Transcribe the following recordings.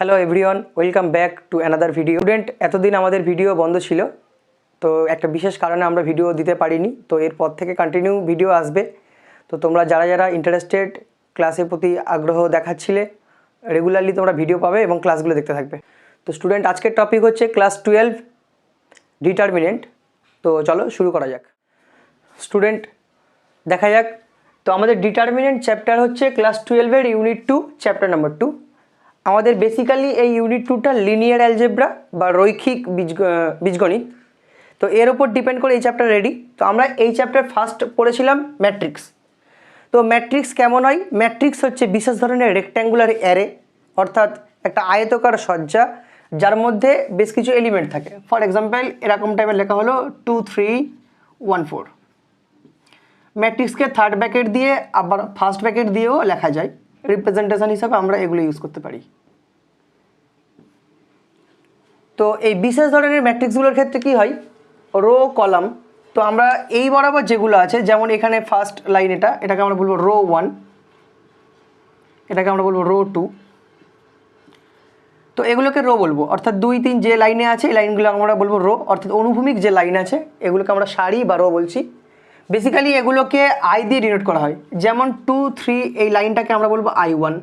Hello everyone, welcome back to another video. Student, এতদিন আমাদের video বন্ধ ছিল, তো একটা বিশেষ কারণে আমরা ভিডিও দিতে পারিনি। তো এরপর থেকে কন্টিনিউ ভিডিও আসবে। তো তোমরা যারা যারা ইন্টারেস্টেড, ক্লাসের প্রতি আগ্রহ দেখাচ্ছিলে, রেগুলারলি তোমরা ভিডিও পাবে এবং ক্লাসগুলো দেখতে থাকবে। তো স্টুডেন্ট, আজকের টপিক হচ্ছে ক্লাস 12 ডিটারমিনেন্ট। তো চলো শুরু করা যাক। স্টুডেন্ট, দেখা যাক। তো আমাদের ডিটারমিনেন্ট চ্যাপ্টার হচ্ছে ক্লাস 12-এর ইউনিট 2, চ্যাপ্টার নাম্বার 2। আমাদের বেসিক্যালি এই ইউনিট 2টা লিনিয়ার অ্যালজেব্রা বা রৈখিক বীজগণিত। তো এর ওপর ডিপেন্ড করে এই চ্যাপ্টার রেডি। তো আমরা এই চ্যাপ্টার ফার্স্ট পড়েছিলাম ম্যাট্রিক্স। তো ম্যাট্রিক্স কেমন হয়? ম্যাট্রিক্স হচ্ছে বিশেষ ধরনের রেক্ট্যাঙ্গুলার অ্যারে, অর্থাৎ একটা আয়তকার সজ্জা যার মধ্যে বেশ কিছু এলিমেন্ট থাকে। ফর এক্সাম্পল, এরকম টাইপের লেখা হলো 2 3 1 4। ম্যাট্রিক্সকে থার্ড ব্র্যাকেট দিয়ে আবার ফার্স্ট ব্র্যাকেট দিয়েও লেখা যায়। রিপ্রেজেন্টেশন হিসাবে আমরা এগুলো ইউজ করতে পারি। তো এই বিশেষ ধরনের ম্যাট্রিক্সগুলোর ক্ষেত্রে কি হয়, রো কলাম। তো আমরা এই বরাবর যেগুলো আছে, যেমন এখানে ফার্স্ট লাইন, এটাকে আমরা বলবো রো 1, এটাকে আমরা বলবো রো 2। তো এগুলোকে রো বলবো, অর্থাৎ 2 3 যে লাইনে আছে এই লাইনগুলো আমরা বলবো রো, অর্থাৎ অনুভূমিক যে লাইন আছে এগুলোকে আমরা সারি বা রো বলছি। বেসিক্যালি এগুলোকে আই দিয়ে ডিনোট করা হয়। যেমন 2 3 এই লাইনটাকে আমরা বলবো I1,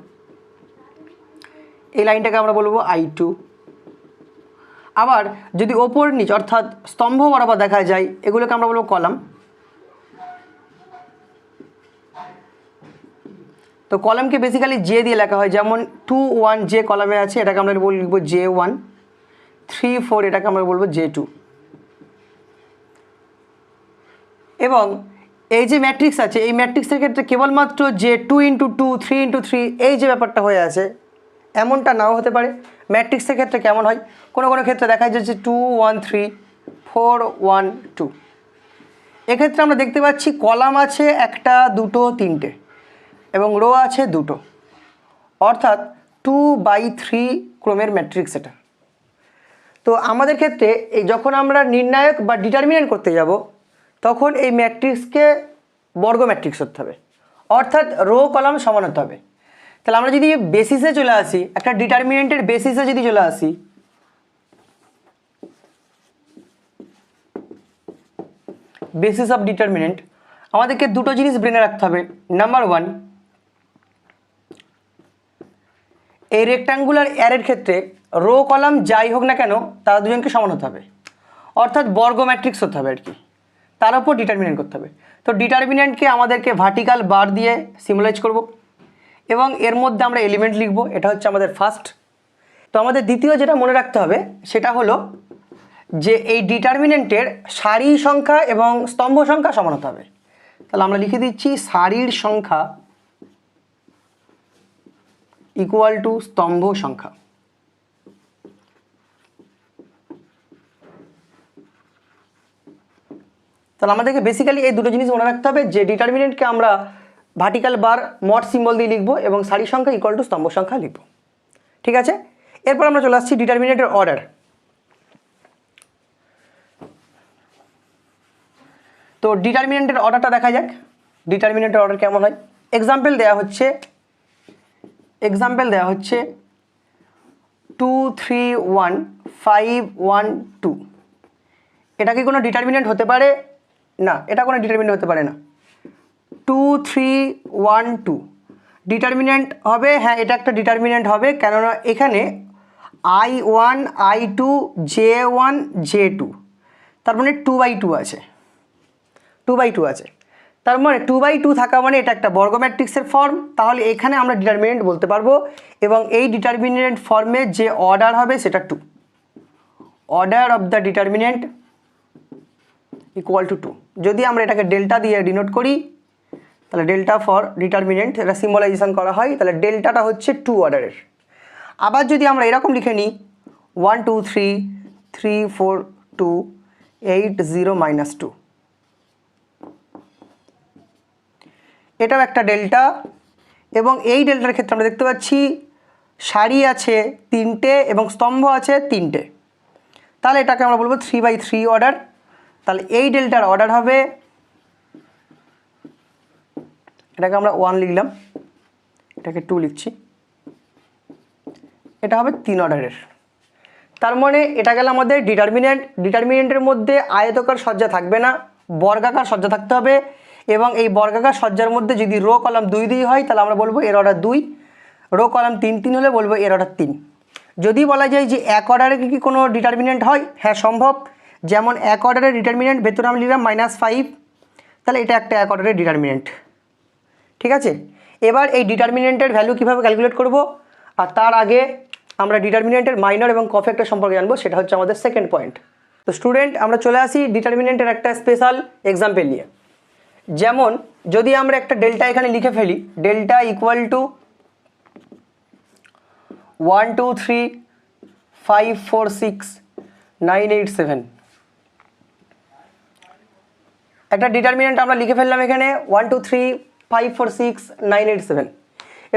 এই লাইনটাকে আমরা বলবো I2। আবার যদি ওপর নিচ অর্থাৎ স্তম্ভ বরাবর দেখা যায়, এগুলোকে আমরা বলবো কলাম। তো কলামকে বেসিক্যালি জে দিয়ে লেখা হয়। যেমন 2 1 যে কলামে আছে এটাকে আমরা লিখবো J1, 3 4 এটাকে আমরা বলবো J2। এবং এই যে ম্যাট্রিক্স আছে, এই ম্যাট্রিক্সের ক্ষেত্রে কেবলমাত্র যে 2 × 2 3 × 3 এই যে ব্যাপারটা হয়ে আছে এমনটা নাও হতে পারে। ম্যাট্রিক্সের ক্ষেত্রে কেমন হয়, কোনো কোনো ক্ষেত্রে দেখা যাচ্ছে 2 1 3 4 1 2। এক্ষেত্রে আমরা দেখতে পাচ্ছি কলাম আছে একটা, দুটো, তিনটে এবং রো আছে দুটো, অর্থাৎ 2/3 ক্রমের ম্যাট্রিক্স এটা। তো আমাদের ক্ষেত্রে এই যখন আমরা নির্ণায়ক বা ডিটারমিনেন্ট করতে যাব, তখন এই ম্যাট্রিক্সকে বর্গ ম্যাট্রিক্স হতে হবে, অর্থাৎ রো কলাম সমান হতে হবে। তাহলে আমরা যদি বেসিসে চলে আসি, একটা ডিটারমিনেন্টের বেসিসে যদি চলে আসি, বেসিস অফ ডিটারমিনেন্ট, আমাদেরকে দুটো জিনিস ব্রেনে রাখতে হবে। নাম্বার 1, এই রেক্ট্যাঙ্গুলার অ্যারের ক্ষেত্রে রো কলাম যাই হোক না কেন তারা দুজনকে সমান হতে হবে, অর্থাৎ বর্গ ম্যাট্রিক্স হতে হবে আর কি। তার উপর ডিটারমিনেন্ট করতে হবে। তো ডিটারমিনেন্টকে আমাদেরকে ভার্টিক্যাল বার দিয়ে সিম্বলাইজ করব এবং এর মধ্যে আমরা এলিমেন্ট লিখব। এটা হচ্ছে আমাদের ফার্স্ট। তো আমাদের দ্বিতীয় যেটা মনে রাখতে হবে সেটা হলো যে এই ডিটারমিনেন্টের সারি সংখ্যা এবং স্তম্ভ সংখ্যা সমান হতে হবে। তাহলে আমরা লিখে দিচ্ছি সারির সংখ্যা ইকুয়াল টু স্তম্ভ সংখ্যা। তাহলে আমাদেরকে বেসিক্যালি এই দুটো জিনিস মনে রাখতে হবে যে ডিটারমিনেন্টকে আমরা ভার্টিক্যাল বার মড সিম্বল দিয়ে লিখবো এবং সারি সংখ্যা ইকুয়াল টু স্তম্ভ সংখ্যা লিখবো। ঠিক আছে, এরপর আমরা চলে আসছি ডিটারমিনেন্টের অর্ডার। তো ডিটারমিনেন্টের অর্ডারটা দেখা যাক। ডিটারমিনেন্টের অর্ডার কেমন হয়? এক্সাম্পল দেওয়া হচ্ছে 2 3 1 5 1 2। এটা কি কোনো ডিটারমিনেন্ট হতে পারে? না, এটা কোনো ডিটারমিনেন্ট হতে পারে না। 2 3 1 2 ডিটারমিনেন্ট হবে? হ্যাঁ, এটা একটা ডিটারমিনেন্ট হবে, কেননা এখানে I1 I2 J1 J2, তার মানে 2/2 আছে, 2/2 আছে। তার মানে 2/2 থাকা মানে এটা একটা বর্গ ম্যাট্রিক্সের ফর্ম। তাহলে এখানে আমরা ডিটারমিনেন্ট বলতে পারবো এবং এই ডিটারমিনেন্ট ফর্মে যে অর্ডার হবে সেটা 2। Order of the determinant equal to 2। যদি আমরা এটাকে ডেল্টা দিয়ে ডিনোট করি, তাহলে ডেল্টা ফর ডিটারমিনেন্ট এটা সিম্বলাইজেশন করা হয়, তাহলে ডেল্টাটা হচ্ছে 2 অর্ডারের। আবার যদি আমরা এরকম লিখে নিই 1 2 3 3 4 2 8 0 -2, এটাও একটা ডেল্টা। এবং এই ডেল্টার ক্ষেত্রে আমরা দেখতে পাচ্ছি সারি আছে 3টে এবং স্তম্ভ আছে 3টে, তাহলে এটাকে আমরা বলবো 3/3 অর্ডার। তাহলে এই ডেল্টার অর্ডার হবে, এটাকে আমরা 1 লিখলাম, এটাকে 2 লিখছি, এটা হবে 3 অর্ডারের। তার মানে এটা গেল আমাদের ডিটারমিনেন্ট। ডিটারমিনেন্টের মধ্যে আয়তাকার সজ্জা থাকবে না, বর্গাকার সজ্জা থাকতে হবে, এবং এই বর্গাকার সজ্জার মধ্যে যদি রো কলাম 2 2 হয় তাহলে আমরা বলবো এর অর্ডার 2, রো কলাম 3 3 হলে বলবো এর অর্ডার 3। যদি বলা যায় যে এক অর্ডারে কি কোনো ডিটারমিনেন্ট হয়, হ্যাঁ সম্ভব। যেমন এক অর্ডারের ডিটারমিনেন্ট ভেতরে আমি লিখলাম -5, তাহলে এটা একটা এক অর্ডারের ডিটারমিনেন্ট। ঠিক আছে, এবার এই ডিটারমিনেন্টের ভ্যালু কীভাবে ক্যালকুলেট করব, আর তার আগে আমরা ডিটারমিনেন্টের মাইনর এবং কফ্যাক্টর সম্পর্কে জানবো, সেটা হচ্ছে আমাদের সেকেন্ড পয়েন্ট। তো স্টুডেন্ট, আমরা চলে আসি ডিটারমিনেন্টের একটা স্পেশাল এক্সাম্পল নিয়ে। যেমন যদি আমরা একটা ডেল্টা এখানে লিখে ফেলি, ডেল্টা ইকুয়াল টু 1 2 3 5 4 6 9 8 7, একটা ডিটারমিনেন্ট আমরা লিখে ফেললাম এখানে 1 2 3 5 4 6 9 8 7,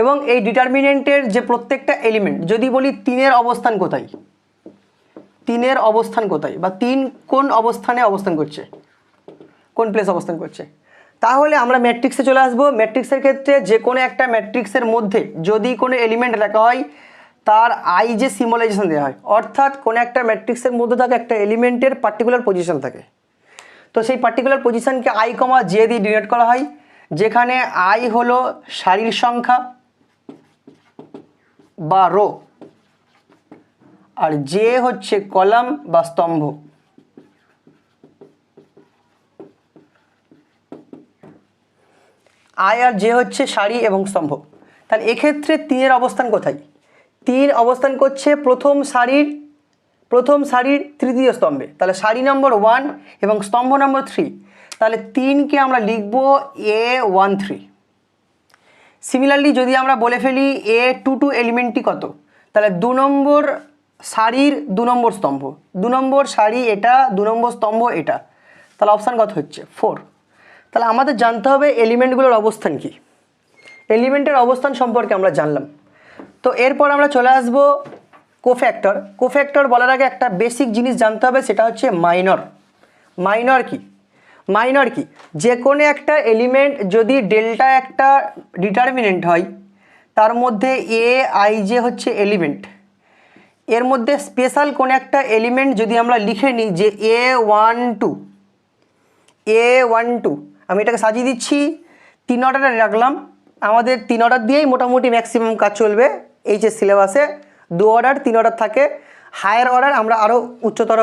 এবং এই ডিটারমিনেন্টের যে প্রত্যেকটা এলিমেন্ট যদি বলি 3-এর অবস্থান কোথায়, 3-এর অবস্থান কোথায়, বা 3 কোন অবস্থানে অবস্থান করছে, কোন প্লেস অবস্থান করছে, তাহলে আমরা ম্যাট্রিক্সে চলে আসবো। ম্যাট্রিক্সের ক্ষেত্রে যে কোনো একটা ম্যাট্রিক্সের মধ্যে যদি কোনো এলিমেন্ট লেখা হয় তার আই যে সিম্বলাইজেশন দেওয়া হয়, অর্থাৎ কোনো একটা ম্যাট্রিক্সের মধ্যে থাকে একটা এলিমেন্টের পার্টিকুলার পজিশন থাকে, তো সেই পার্টিকুলার পজিশনকে আই কমা জে দিয়ে ডিনোট করা হয়, যেখানে আই হলো সারির সংখ্যা বা রো, আর জে হচ্ছে কলাম বা স্তম্ভ। আই আর জে হচ্ছে সারি এবং স্তম্ভ। তাহলে এক্ষেত্রে 3-এর অবস্থান কোথায়, 3 অবস্থান করছে প্রথম সারির তৃতীয় স্তম্ভে, তাহলে সারি নম্বর 1 এবং স্তম্ভ নম্বর 3, তাহলে 3কে আমরা লিখব A13। সিমিলারলি যদি আমরা বলে ফেলি A22 এলিমেন্টটি কত, তাহলে 2 নম্বর সারির 2 নম্বর স্তম্ভ, 2 নম্বর সারি এটা, 2 নম্বর স্তম্ভ এটা, তাহলে অপশান কত হচ্ছে 4। তাহলে আমাদের জানতে হবে এলিমেন্টগুলোর অবস্থান কি, এলিমেন্টের অবস্থান সম্পর্কে আমরা জানলাম। তো এরপর আমরা চলে আসব কোফ্যাক্টর। কোফ্যাক্টর বলার আগে একটা বেসিক জিনিস জানতে হবে, সেটা হচ্ছে মাইনর। মাইনর কি, মাইনর কি, যে কোনো একটা এলিমেন্ট যদি ডেল্টা একটা ডিটারমিনেন্ট হয়, তার মধ্যে এ আই জে হচ্ছে এলিমেন্ট, এর মধ্যে স্পেশাল কোনো একটা এলিমেন্ট যদি আমরা লিখে নিই যে A12, আমি এটাকে সাজিয়ে দিচ্ছি 3 অর্ডারে রাখলাম, আমাদের 3 অর্ডার দিয়েই মোটামুটি ম্যাক্সিমাম কাজ চলবে। এইচএস সিলেবাসে 2 অর্ডার 3 অর্ডার থাকে, হায়ার অর্ডার আমরা আরও উচ্চতর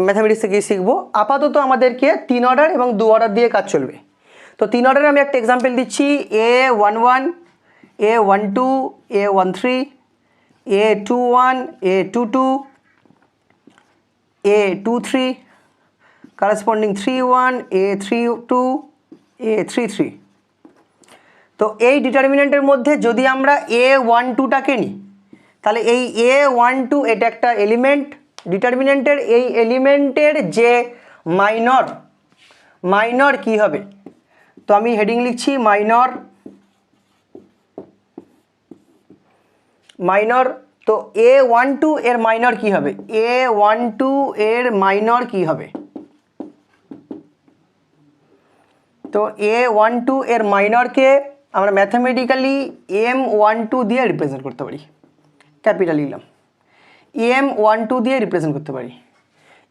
ম্যাথামেটিক্সে গিয়ে শিখবো। আপাতত আমাদেরকে 3 অর্ডার এবং 2 অর্ডার দিয়ে কাজ চলবে। তো 3 অর্ডারে আমি একটা এক্সাম্পল দিচ্ছি, A11, A12, A13, A21, A22, A23, corresponding 31, A32, A33। তো এই ডিটারমিনেন্টের মধ্যে যদি আমরা A12টাকে নিই, তাহলে এই A12 এটা একটা এলিমেন্ট ডিটারমিনেন্টের, এই এলিমেন্টের যে মাইনর কি হবে, তো আমি হেডিং লিখছি মাইনর। তো A12 এর মাইনর কি হবে, A12 এর মাইনর কি হবে, তো A12 এর মাইনরকে আমরা ম্যাথামেটিক্যালি M12 দিয়ে রিপ্রেজেন্ট করতে পারি, ক্যাপিটাল লিখলাম, M12 দিয়ে রিপ্রেজেন্ট করতে পারি।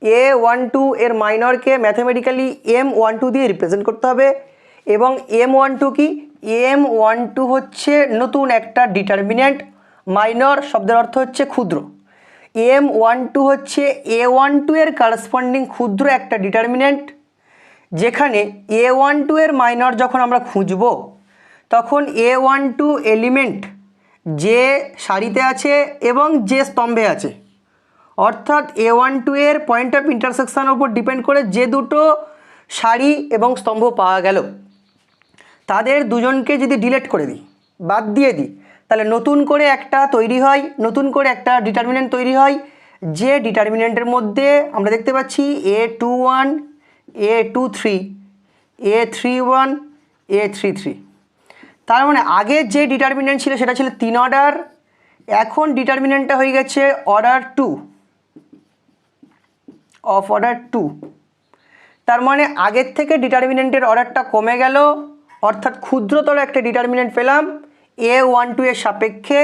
A12 এর মাইনরকে ম্যাথামেটিক্যালি M12 দিয়ে রিপ্রেজেন্ট করতে হবে, এবং M12 কি, M12 হচ্ছে নতুন একটা ডিটারমিনেন্ট, মাইনর শব্দের অর্থ হচ্ছে ক্ষুদ্র, M12 হচ্ছে A12 এর কারেসপন্ডিং ক্ষুদ্র একটা ডিটারমিনেন্ট, যেখানে A12 এর মাইনর যখন আমরা খুঁজব তখন A12 এলিমেন্ট যে সারিতে আছে এবং যে স্তম্ভে আছে, অর্থাৎ A12 এর পয়েন্ট অফ ইন্টারসেকশানের উপর ডিপেন্ড করে যে দুটো সারি এবং স্তম্ভ পাওয়া গেল, তাদের দুজনকে যদি ডিলিট করে দিই, বাদ দিয়ে দিই, তাহলে নতুন করে একটা তৈরি হয়, নতুন করে একটা ডিটারমিনেন্ট তৈরি হয়, যে ডিটারমিনেন্টের মধ্যে আমরা দেখতে পাচ্ছি A21, A23, A31, A33। তার মানে আগে যে ডিটারমিনেন্ট ছিল সেটা ছিল 3 অর্ডার, এখন ডিটারমিনেন্টটা হয়ে গেছে অর্ডার 2, অফ অর্ডার 2। তার মানে আগের থেকে ডিটারমিনেন্টের অর্ডারটা কমে গেল, অর্থাৎ ক্ষুদ্রতর একটা ডিটারমিনেন্ট পেলাম A12 এর সাপেক্ষে,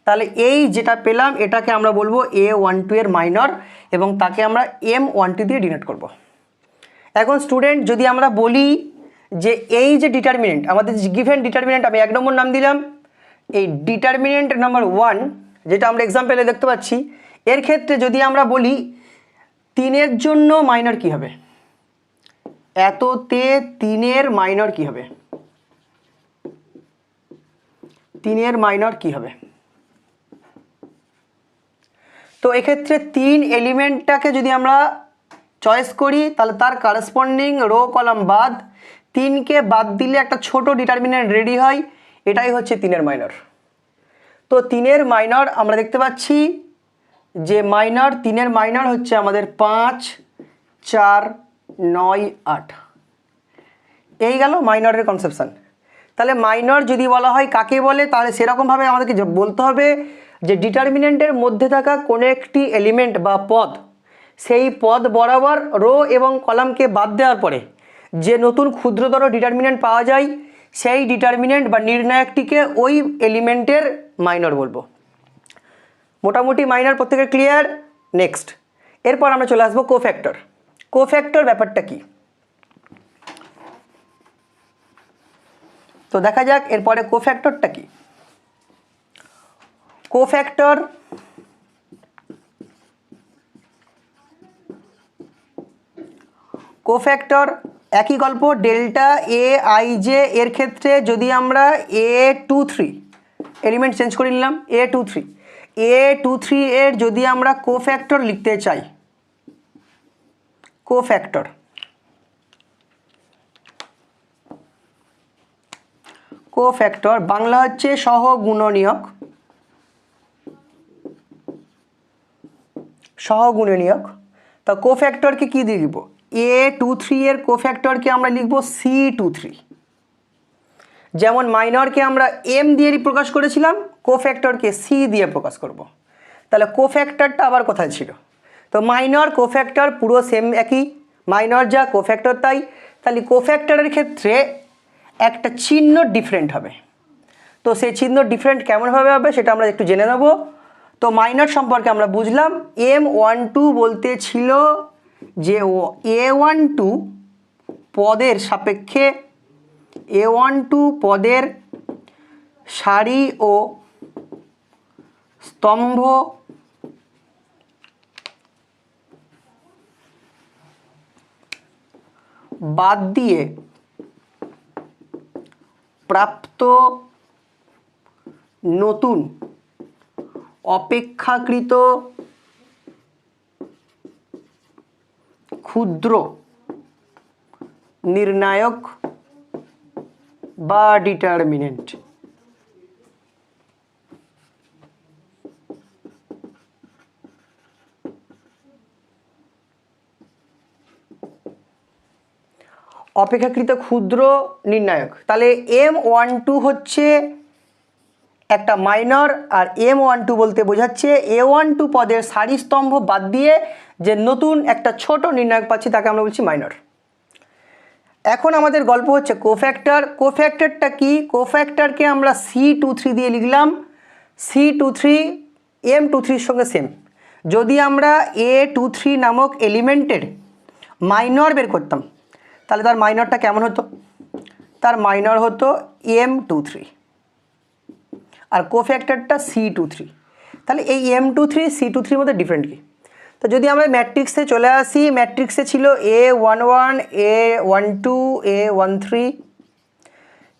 তাহলে এই যেটা পেলাম এটাকে আমরা বলবো A12 এর মাইনর এবং তাকে আমরা M12 দিয়ে ডিনোট করব। এখন স্টুডেন্ট যদি আমরা বলি যে এই যে ডিটারমিনেন্ট আমাদের গিভেন ডিটারমিনেন্ট আমি 1 নম্বর নাম দিলাম, এই ডিটারমিনেন্ট নাম্বার 1 যেটা আমরা এক্সাম্পলে দেখতে পাচ্ছি, এর ক্ষেত্রে যদি আমরা বলি 3-এর জন্য মাইনর কি হবে, এততে 3-এর মাইনর কি হবে, 3-এর মাইনর কি হবে? তো এক্ষেত্রে 3 এলিমেন্টটাকে যদি আমরা চয়েস করি তাহলে তার কারেসপন্ডিং রো কলাম বাদ, 3কে বাদ দিলে একটা ছোট ডিটারমিনেন্ট রেডি হয়, এটাই হচ্ছে 3-এর মাইনর। তো 3-এর মাইনর আমরা দেখতে পাচ্ছি যে 3-এর মাইনর হচ্ছে আমাদের 5, 4, 9, 8। এই গেল মাইনরের কনসেপশন। তাহলে মাইনর যদি বলা হয় কাকে বলে, তাহলে সেরকমভাবে আমাদেরকে বলতে হবে যে ডিটারমিনেন্টের মধ্যে থাকা কোনো একটি এলিমেন্ট বা পদ, সেই পদ বরাবর রো এবং কলামকে বাদ দেওয়ার পরে যে নতুন ক্ষুদ্রতর ডিটারমিনেন্ট পাওয়া যায় সেই ডিটারমিনেন্ট বা নির্ণায়কটিকে ওই এলিমেন্টের মাইনর বলবো। মোটামুটি মাইনর প্রত্যেকের ক্লিয়ার। নেক্সট, এরপর আমরা চলে আসবো কোফ্যাক্টর। কোফ্যাক্টর ব্যাপারটা কি তো দেখা যাক এরপরে কোফ্যাক্টরটা কি। কোফ্যাক্টর একই গল্প, ডেল্টা Aij এর ক্ষেত্রে যদি আমরা A23 এলিমেন্ট চেঞ্জ করে নিলাম, A23 এর যদি আমরা কোফ্যাক্টর লিখতে চাই, কোফ্যাক্টর বাংলা হচ্ছে সহগুণনীয়ক, তা কোফ্যাক্টরকে কি দিয়ে দিব, A23 এর কোফ্যাক্টরকে আমরা লিখব C23। যেমন মাইনরকে আমরা M দিয়ে প্রকাশ করেছিলাম, কোফ্যাক্টরকে C দিয়ে প্রকাশ করব। তাহলে কোফ্যাক্টরটা আবার কোথায় ছিল, তো মাইনর কোফ্যাক্টর পুরো সেম একই, মাইনর যা কোফ্যাক্টর তাই। তাহলে কোফ্যাক্টরের ক্ষেত্রে একটা চিহ্ন ডিফারেন্ট হবে। তো সেই চিহ্ন ডিফারেন্ট কেমনভাবে হবে সেটা আমরা একটু জেনে নেব। তো মাইনর সম্পর্কে আমরা বুঝলাম M12 বলতে ছিল যে A12 পদের সাপেক্ষে A12 পদের সারি ও স্তম্ভ বাদ দিয়ে প্রাপ্ত নতুন অপেক্ষাকৃত ক্ষুদ্র নির্ণায়ক বা ডিটারমিনেন্ট। অপেক্ষাকৃত ক্ষুদ্র নির্ণায়ক, তাহলে M12 হচ্ছে একটা মাইনর, আর M12 বলতে বোঝাচ্ছে A12 পদের সারি স্তম্ভ বাদ দিয়ে যে নতুন একটা ছোট নির্ণায়ক পাচ্ছি তাকে আমরা বলছি মাইনর। এখন আমাদের গল্প হচ্ছে কোফ্যাক্টর। কোফ্যাক্টরটা কি, কোফ্যাক্টরকে আমরা C23 দিয়ে লিখলাম। C23 M23 সঙ্গে সেম। যদি আমরা A23 নামক এলিমেন্টের মাইনর বের করতাম তাহলে তার মাইনরটা কেমন হতো, তার মাইনর হতো M23 আর কোফ্যাক্টরটা C23। তাহলে এই M23 C23 মধ্যে ডিফারেন্ট কি, তো যদি আমরা ম্যাট্রিক্সে চলে আসি, ম্যাট্রিক্সে ছিল A11 A12 A13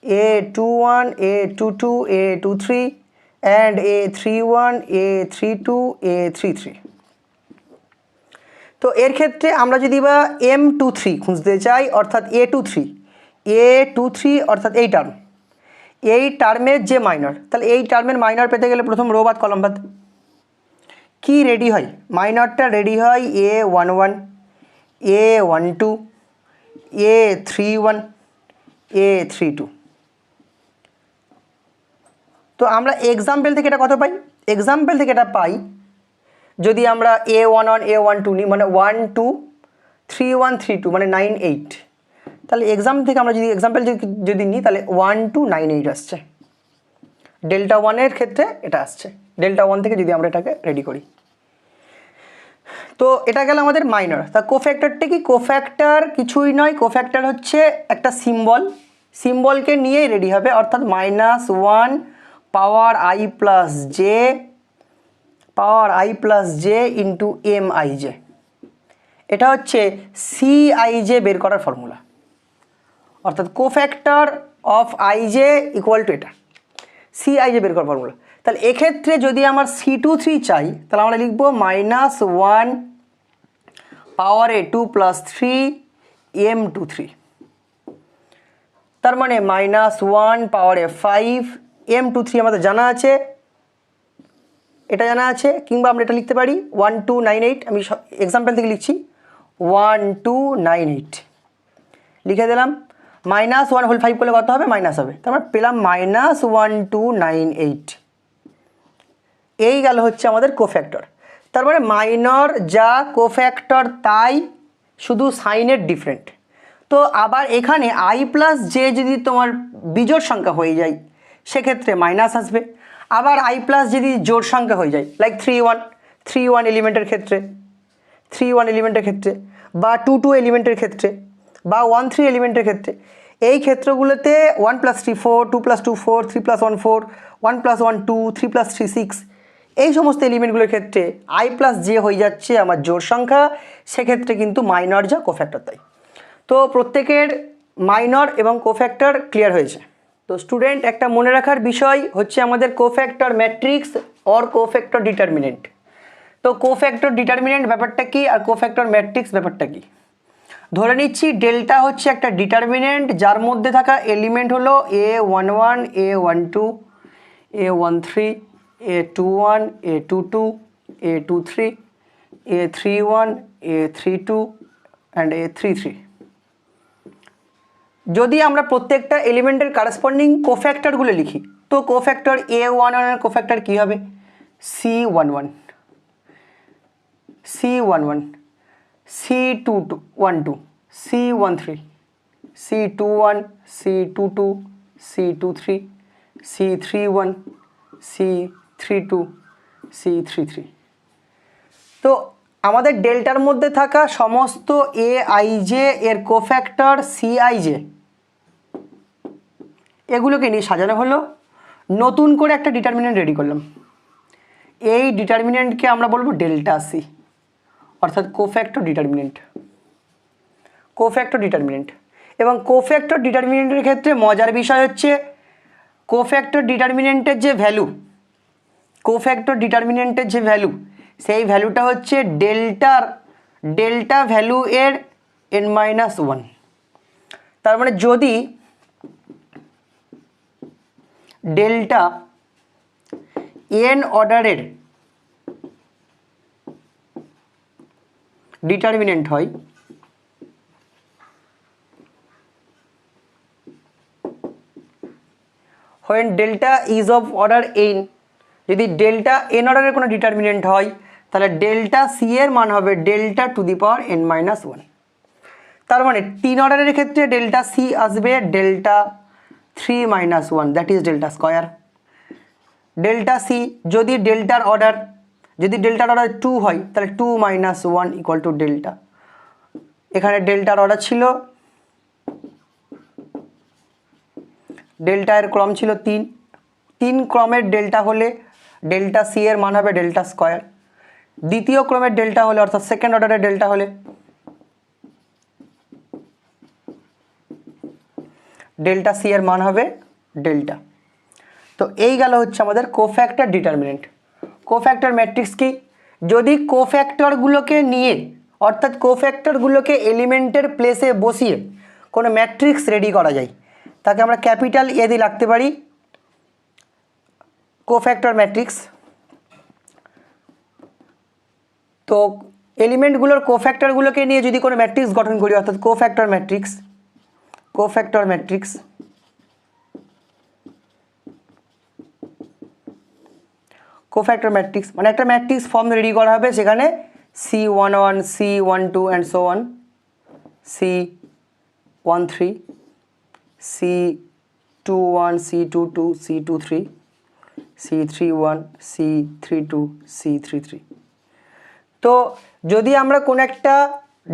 A21 A22 A23 and A31 A32 A33। তো এর ক্ষেত্রে আমরা যদি বা M23 খুঁজতে চাই অর্থাৎ A23 অর্থাৎ এই টার্মের যে মাইনর, তাহলে এই টার্মের মাইনর পেতে গেলে প্রথম রো বাদ কলাম বাদ কি রেডি হয়, মাইনরটা রেডি হয় A11 A12 A31 A32। তো আমরা এক্সাম্পল থেকে এটা কত পাই, এক্সাম্পল থেকে এটা পাই যদি আমরা A11 A12 নিই মানে 1 2 3 1 3 2 মানে 9 8, তাহলে এক্সাম থেকে আমরা যদি এক্সাম্পল যদি নিই তাহলে 1 2 9 8 আসছে, ডেল্টা 1 এর ক্ষেত্রে এটা আসছে। ডেল্টা ওয়ান থেকে যদি আমরা এটাকে রেডি করি। তো এটা গেল আমাদের মাইনর। তা কোফ্যাক্টরটা কি? কোফ্যাক্টর কিছুই নয়, কোফ্যাক্টর হচ্ছে একটা সিম্বলকে নিয়েই রেডি হবে, অর্থাৎ -1 পাওয়ার i plus J into MIJ। এটা হচ্ছে CIJ বের করার ফর্মুলা, অর্থাৎ cofactor of IJ equal to এটা CIJ বের করার ফর্মুলা। তাহলে এক্ষেত্রে যদি আমার C23 চাই তাহলে আমরা লিখব -1 পাওয়ার A2 প্লাস 3 M23। তার মানে -1 পাওয়ার A5 M23 আমাদের জানা আছে, এটা জানা আছে, কিংবা আমরা এটা লিখতে পারি 1298। আমি এক্সাম্পল থেকে লিখছি 1298 লিখে দিলাম। -1 হোল 5 করলে কত হবে? মাইনাস হবে, তার মানে পেলাম -1298। এই গেল হচ্ছে আমাদের কোফ্যাক্টর। তার মানে মাইনর যা কোফ্যাক্টর তাই, শুধু সাইনের ডিফারেন্ট। তো আবার এখানে i প্লাস জে যদি তোমার বিজোড় সংখ্যা হয়ে যায় সেক্ষেত্রে মাইনাস আসবে। আবার i প্লাস যদি জোড় সংখ্যা হয়ে যায়, লাইক 3 1 এলিমেন্টের ক্ষেত্রে, বা 2 এলিমেন্টের ক্ষেত্রে, বা 1 3 এলিমেন্টের ক্ষেত্রে, এই ক্ষেত্রগুলোতে 1 + 3 4, 2 + 2 4, 3 + 1 4, 1 + 1 2, 3 + 3 6, এই সমস্ত এলিমেন্টগুলোর ক্ষেত্রে i প্লাস জে হয়ে যাচ্ছে আমার জোড় সংখ্যা, সেক্ষেত্রে কিন্তু মাইনর যা কোফ্যাক্টর তাই। তো প্রত্যেকের মাইনর এবং কোফ্যাক্টর ক্লিয়ার হয়েছে। তো স্টুডেন্ট, একটা মনে রাখার বিষয় হচ্ছে আমাদের cofactor matrix or cofactor determinant. তো কোফ্যাক্টর ডিটারমিনেন্ট ব্যাপারটা কি আর কোফ্যাক্টর ম্যাট্রিক্স ব্যাপারটা কি? ধরে নিচ্ছি ডেল্টা হচ্ছে একটা ডিটারমিনেন্ট যার মধ্যে থাকা এলিমেন্ট হলো A11 A12 A13 A21 A22 A23 A31 A32 and A33। যদি আমরা প্রত্যেকটা এলিমেন্টের কারেসপন্ডিং কোফ্যাক্টরগুলো লিখি তো কোফ্যাক্টর A11 এর কোফ্যাক্টর কী হবে? C11 C11 C12 C13 C21 C22 C23 C31 C32 C33। তো আমাদের ডেল্টার মধ্যে থাকা সমস্ত AIJ এর কোফ্যাক্টর CIJ এগুলোকে নিয়ে সাজানো হলো, নতুন করে একটা ডিটারমিনেন্ট রেডি করলাম। এই ডিটারমিনেন্টকে আমরা বলবো ডেল্টা সি, অর্থাৎ কোফ্যাক্টর ডিটারমিনেন্ট। এবং কোফ্যাক্টর ডিটারমিনেন্টের ক্ষেত্রে মজার বিষয় হচ্ছে কোফ্যাক্টর ডিটারমিনেন্টের যে ভ্যালু সেই ভ্যালুটা হচ্ছে ডেল্টা ভ্যালু এর n-1। তার মানে যদি ডেল্টা n অর্ডারের ডিটারমিনেন্ট হয় when delta is of order n, যদি ডেল্টা n অর্ডারের কোনো ডিটারমিনেন্ট হয় তাহলে ডেল্টা সি এর মান হবে delta two the power n-1। তার মানে 3 অর্ডারের ক্ষেত্রে ডেল্টা সি আসবে delta 3 - 1, that is delta square. Delta C যদি ডেল্টার অর্ডার 2 হয় তাহলে 2 - 1 ইকুয়াল টু ডেল্টা। এখানে ডেল্টার অর্ডার ছিল, ডেল্টা এর ক্রম ছিল 3 ক্রমের ডেল্টা হলে ডেল্টা সি এর মান হবে ডেল্টা স্কয়ার। দ্বিতীয় ক্রমের ডেল্টা হলে অর্থাৎ সেকেন্ড অর্ডারের ডেল্টা হলে ডেল্টা সি এর মান হবে ডেল্টা। তো এই গেল হচ্ছে আমাদের কোফ্যাক্টর ডিটারমিনেন্ট। কোফ্যাক্টর ম্যাট্রিক্স কি? যদি কোফ্যাক্টরগুলোকে নিয়ে অর্থাৎ কোফ্যাক্টরগুলোকে এলিমেন্টের প্লেসে বসিয়ে কোনো ম্যাট্রিক্স রেডি করা যায় তাকে আমরা ক্যাপিটাল এ দিয়ে লিখতে পারি কোফ্যাক্টর ম্যাট্রিক্স। তো এলিমেন্টগুলোর কোফ্যাক্টরগুলোকে নিয়ে যদি কোনো ম্যাট্রিক্স গঠন করি অর্থাৎ কোফ্যাক্টর ম্যাট্রিক্স মানে একটা ম্যাট্রিক্স ফর্ম রেডি করা হবে, সেখানে C11 C12 and so on, C13 C21 C22 C23 C31 C32 C33। তো যদি আমরা কোনো একটা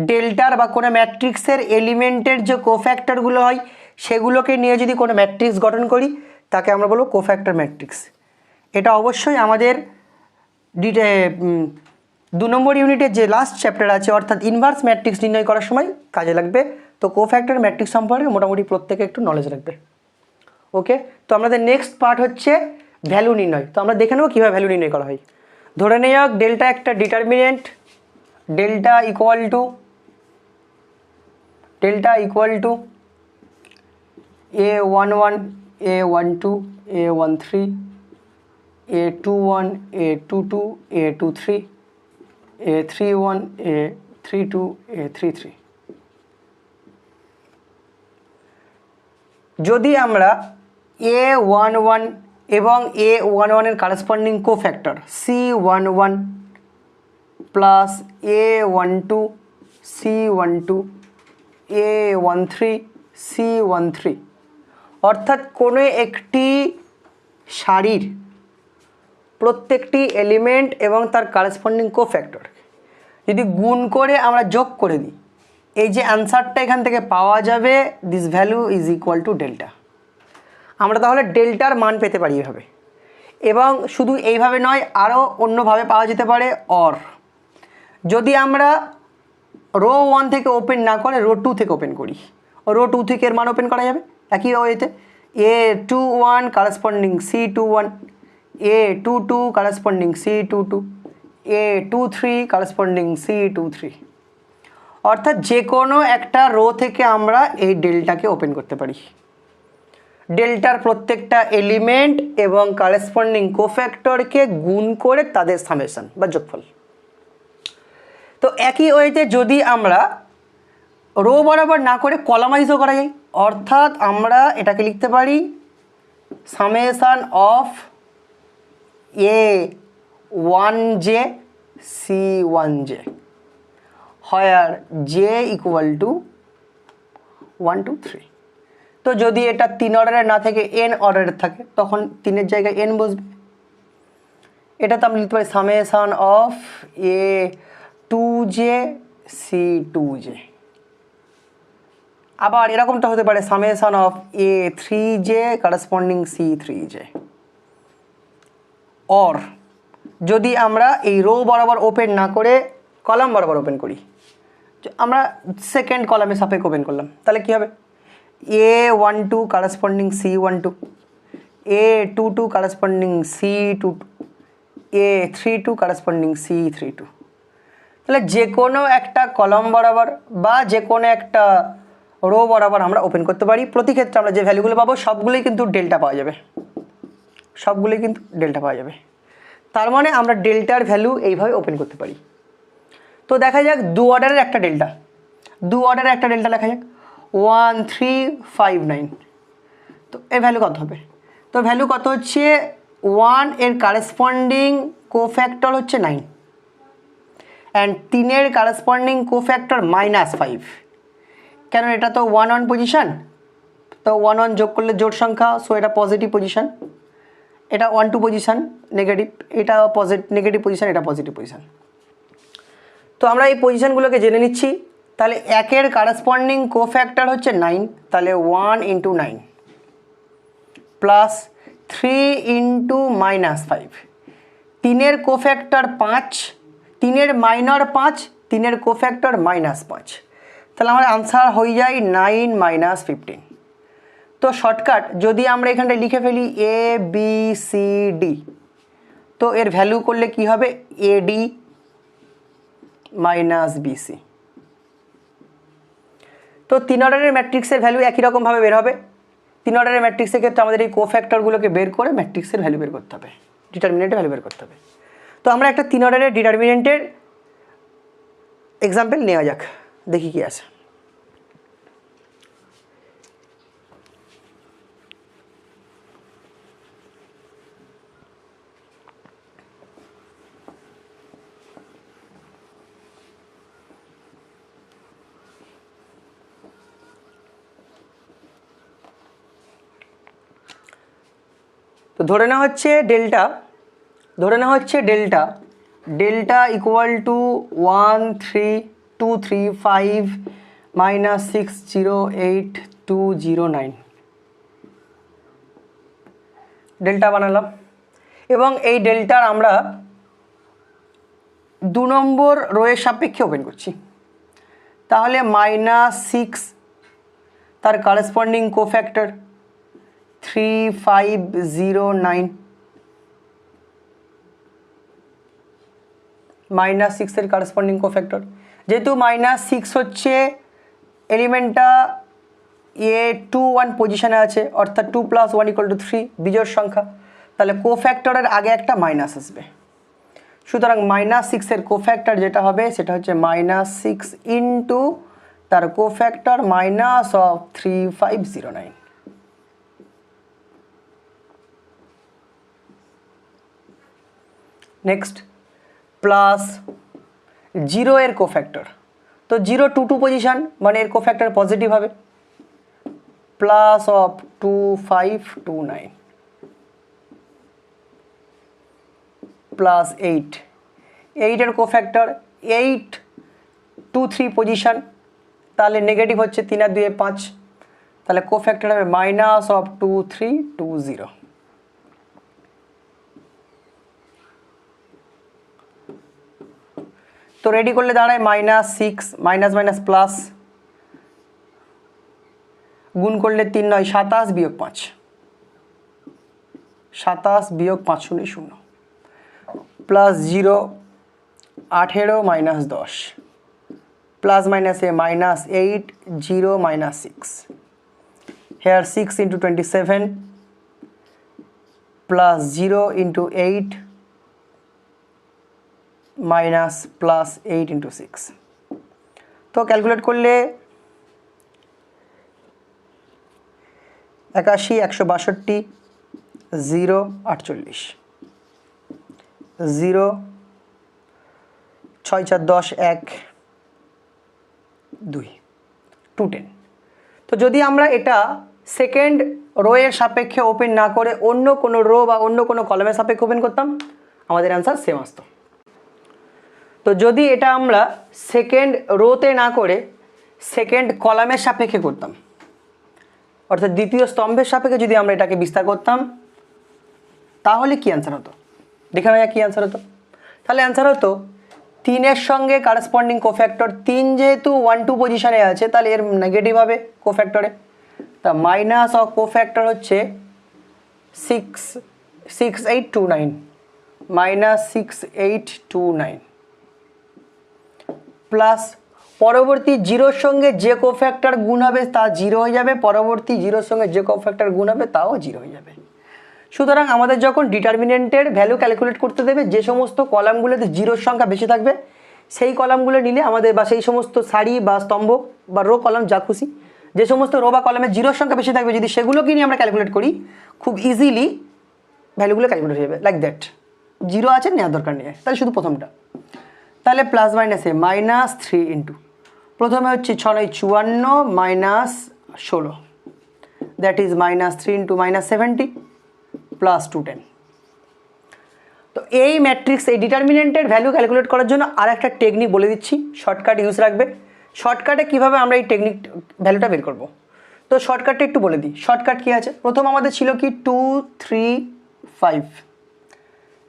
ডেল্টার বা কোনো ম্যাট্রিক্সের এলিমেন্টের যে কোফ্যাক্টরগুলো হয় সেগুলোকে নিয়ে যদি কোনো ম্যাট্রিক্স গঠন করি তাকে আমরা বলবো কোফ্যাক্টর ম্যাট্রিক্স। এটা অবশ্যই আমাদের 2 নম্বর ইউনিটের যে লাস্ট চ্যাপ্টার আছে অর্থাৎ ইনভার্স ম্যাট্রিক্স নির্ণয় করার সময় কাজে লাগবে। তো কোফ্যাক্টর ম্যাট্রিক্স সম্পর্কে মোটামুটি প্রত্যেকে একটু নলেজ রাখবে। ওকে, তো আমাদের নেক্সট পার্ট হচ্ছে ভ্যালু নির্ণয়। তো আমরা দেখে নেব কীভাবে ভ্যালু নির্ণয় করা হয়। ধরে নেওয়া যাক ডেল্টা একটা determinant, delta equal to A11 A12 A13 A21 A22 A23 A31 A32 A33। যদি আমরা A11 এবং A11 এর corresponding cofactor C11 plus A12 C12 A13 C13 অর্থাৎ কোনো একটি সারির প্রত্যেকটি এলিমেন্ট এবং তার কারেসপন্ডিং কোফ্যাক্টর যদি গুণ করে আমরা যোগ করে দিই, এই যে অ্যান্সারটা এখান থেকে পাওয়া যাবে, this value is equal to delta. আমরা তাহলে ডেল্টার মান পেতে পারি এভাবে। এবং শুধু এইভাবে নয়, আরও অন্যভাবে পাওয়া যেতে পারে। অর যদি আমরা রো 1 থেকে ওপেন না করে রো 2 থেকে ওপেন করি, রো 2 থেকে এর মান ওপেন করা যাবে একই ওয়েতে। A21 corresponding C21 A22 corresponding C22 A23 corresponding C23। অর্থাৎ যে কোনো একটা রো থেকে আমরা এই ডেল্টাকে ওপেন করতে পারি। ডেল্টার প্রত্যেকটা এলিমেন্ট এবং কারেসপন্ডিং কোফ্যাক্টরকে গুণ করে তাদের সামেশন বা যোগফল। তো একই ওয়েতে যদি আমরা রো বরাবর না করে কলামাইজও করা যায়, অর্থাৎ আমরা এটাকে লিখতে পারি summation of A1j C1j where j equal to 1 2 3। তো যদি এটা 3 অর্ডারের না থেকে n অর্ডারের থাকে তখন 3-এর জায়গায় n বসবে। এটা তো আমরা লিখতে পারি সামেশন অফ A2j C2j। আবার এরকমটা হতে পারে summation of A3j corresponding C3j। Or যদি আমরা এই রো বরাবর ওপেন না করে কলাম বরাবর ওপেন করি, আমরা সেকেন্ড কলামে সাপেক্ষে ওপেন করলাম, তাহলে কী হবে? A12 corresponding C12 A22 corresponding C22 A32 corresponding C32। তাহলে যে কোনো একটা কলাম বরাবর বা যে কোনো একটা রো বরাবর আমরা ওপেন করতে পারি। প্রতি ক্ষেত্রে আমরা যে ভ্যালুগুলো পাবো সবগুলোই কিন্তু ডেল্টা পাওয়া যাবে, সবগুলোই কিন্তু ডেল্টা পাওয়া যাবে। তার মানে আমরা ডেল্টার ভ্যালু এইভাবে ওপেন করতে পারি। তো দেখা যাক 2 অর্ডারের একটা ডেল্টা, 2 অর্ডারের একটা ডেল্টা লেখা যাক 1359। তো এর ভ্যালু কত হবে? তো ভ্যালু কত হচ্ছে 1 এর কারেসপন্ডিং কোফ্যাক্টর হচ্ছে 9 অ্যান্ড 3-এর কারেসপন্ডিং কোফ্যাক্টর -5। কেন? এটা তো 1 1 পজিশান, তো 1 1 যোগ করলে জোড় সংখ্যা, সো এটা পজিটিভ পজিশান। এটা 1 2 পজিশান নেগেটিভ, এটা নেগেটিভ পজিশান, এটা পজিটিভ পজিশান। তো আমরা এই পজিশানগুলোকে জেনে নিচ্ছি। তাহলে 1-এর কারেসপন্ডিং কোফ্যাক্টর হচ্ছে 9, তাহলে 1 × 9 প্লাস 3 × -5। 3-এর কোফ্যাক্টর 5, 3-এর মাইনর 5, 3-এর কোফ্যাক্টর -5। তাহলে আমার আনসার হয়ে যায় 9 - 15। তো শর্টকাট যদি আমরা এখানটায় লিখে ফেলি ABCD, তো এর ভ্যালু করলে কি হবে? AD - BC। তো 3 অর্ডারের ম্যাট্রিক্সের ভ্যালু একই রকমভাবে বের হবে। 3 অর্ডারের ম্যাট্রিক্সের ক্ষেত্রে আমাদের এই কোফ্যাক্টরগুলোকে বের করে ম্যাট্রিক্সের ভ্যালু বের করতে হবে, ডিটারমিনেন্টের ভ্যালু বের করতে হবে। তো আমরা একটা 3 অর্ডারের ডিটারমিনেন্টের এক্সাম্পল নেওয়া যাক, দেখি কি আছে। তো ধরে নেওয়া হচ্ছে delta equal to 13235 minus 608209 delta বানালাম এবং এই ডেল্টার আমরা 2 নম্বর রোয়ের সাপেক্ষে ওপেন করছি। তাহলে -6 তার কারেসপন্ডিং কোফ্যাক্টর 3509 -6 এর কারেসপন্ডিং কোফ্যাক্টর, যেহেতু -6 হচ্ছে এলিমেন্টটা A21 পজিশনে আছে, অর্থাৎ 2 + 1 = 3 বিজোড় সংখ্যা, তাহলে কোফ্যাক্টরের আগে একটা মাইনাস আসবে। সুতরাং -6 এর কোফ্যাক্টর যেটা হবে সেটা হচ্ছে -6 ইন্টু তার কোফ্যাক্টর -3509। নেক্সট প্লাস 0 এর কোফ্যাক্টর, তো 0 2 2 পজিশন মানে এর কোফ্যাক্টর পজিটিভ হবে, +2529 প্লাস 8 এর কোফ্যাক্টর 8 2 3 পজিশন, তাহলে নেগেটিভ হচ্ছে 3 আর 2 5, তাহলে কোফ্যাক্টর হবে -2320। তো রেডি করলে দাঁড়ায় -6 মাইনাস মাইনাস প্লাস, গুণ করলে 3 9 27 বিয়োগ 5, 27 বিয়োগ 500 প্লাস 0 18 মাইনাস 10 প্লাস মাইনাসে -8 0 -6, here 6 into 27 plus 0 into 8 minus plus 8 into 6। তো ক্যালকুলেট করলে 81 162 0 48 0 6 4 10 1 2 210। তো যদি আমরা এটা সেকেন্ড রোয়ের সাপেক্ষে ওপেন না করে অন্য কোনো রো বা অন্য কোনো কলামের সাপেক্ষে ওপেন করতাম, আমাদের অ্যান্সার সেম আসতো। তো যদি এটা আমরা সেকেন্ড রোতে না করে সেকেন্ড কলামের সাপেক্ষে করতাম, অর্থাৎ দ্বিতীয় স্তম্ভের সাপেক্ষে যদি আমরা এটাকে বিস্তার করতাম, তাহলে কি অ্যান্সার হতো? দেখে নেওয়া কি অ্যান্সার হতো। তাহলে অ্যান্সার হতো 3 এর সঙ্গে কারেসপন্ডিং কোফ্যাক্টর 3 যেহেতু 1 2 পজিশনে আছে, তাহলে এর নেগেটিভ হবে কোফ্যাক্টরে, তা মাইনাস অফ কোফ্যাক্টর হচ্ছে 6829 -6829 প্লাস পরবর্তী 0-র সঙ্গে যে কোফ্যাক্টর গুণ হবে তা 0 হয়ে যাবে, পরবর্তী 0-র সঙ্গে যে কোফ্যাক্টর গুণ হবে তাও 0 হয়ে যাবে। সুতরাং আমাদের যখন ডিটারমিনেন্টের ভ্যালু ক্যালকুলেট করতে দেবে, যে সমস্ত কলামগুলোতে 0-র সংখ্যা বেশি থাকবে সেই কলামগুলো নিলে আমাদের, বা সেই সমস্ত সারি বা স্তম্ভ বা রো কলাম যা খুশি, যে সমস্ত রো বা কলামে 0-র সংখ্যা বেশি থাকবে, যদি সেগুলোকে নিয়ে আমরা ক্যালকুলেট করি খুব ইজিলি ভ্যালুগুলো ক্যালকুলেট হয়ে যাবে। লাইক দ্যাট 0 আছে নেওয়ার দরকার নেই, তাহলে শুধু প্রথমটা। তাহলে প্লাস মাইনাসে -3 ইন্টু প্রথমে হচ্ছে 6 9 54 -16, দ্যাট ইজ -3 ইন্টু -70 প্লাস 210। তো এই ম্যাট্রিক্স, এই ডিটারমিনেন্টের ভ্যালু ক্যালকুলেট করার জন্য আর একটা টেকনিক বলে দিচ্ছি, শর্টকাট ইউজ রাখবে। শর্টকাটে কীভাবে আমরা এই টেকনিক ভ্যালুটা বের করব, তো শর্টকাটটা একটু বলে দিই। শর্টকাট কী আছে, প্রথম আমাদের ছিল কি 2 3 5,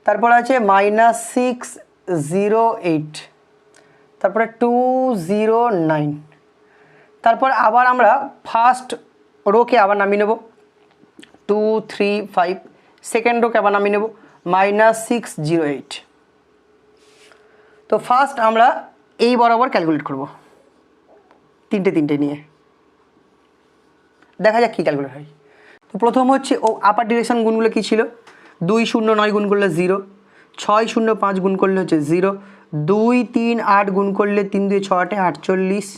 তারপর আছে -608, তারপরে 209, তারপর আবার আমরা ফার্স্ট রোকে আবার নামিয়ে নেব 2 3 5, সেকেন্ড রোকে আবার নামিয়ে নেব -608। তো ফার্স্ট আমরা এই বরাবর ক্যালকুলেট করব, তিনটে নিয়ে দেখা যাক কী ক্যালকুলেট হয়। তো প্রথম হচ্ছে আপার ডিরেকশন গুণগুলো কী ছিল, 2 0 9 গুণ করলে 0, 6 0 5 গুণ করলে হচ্ছে 0, 2 3 8 গুণ করলে 3 2 6 8 48।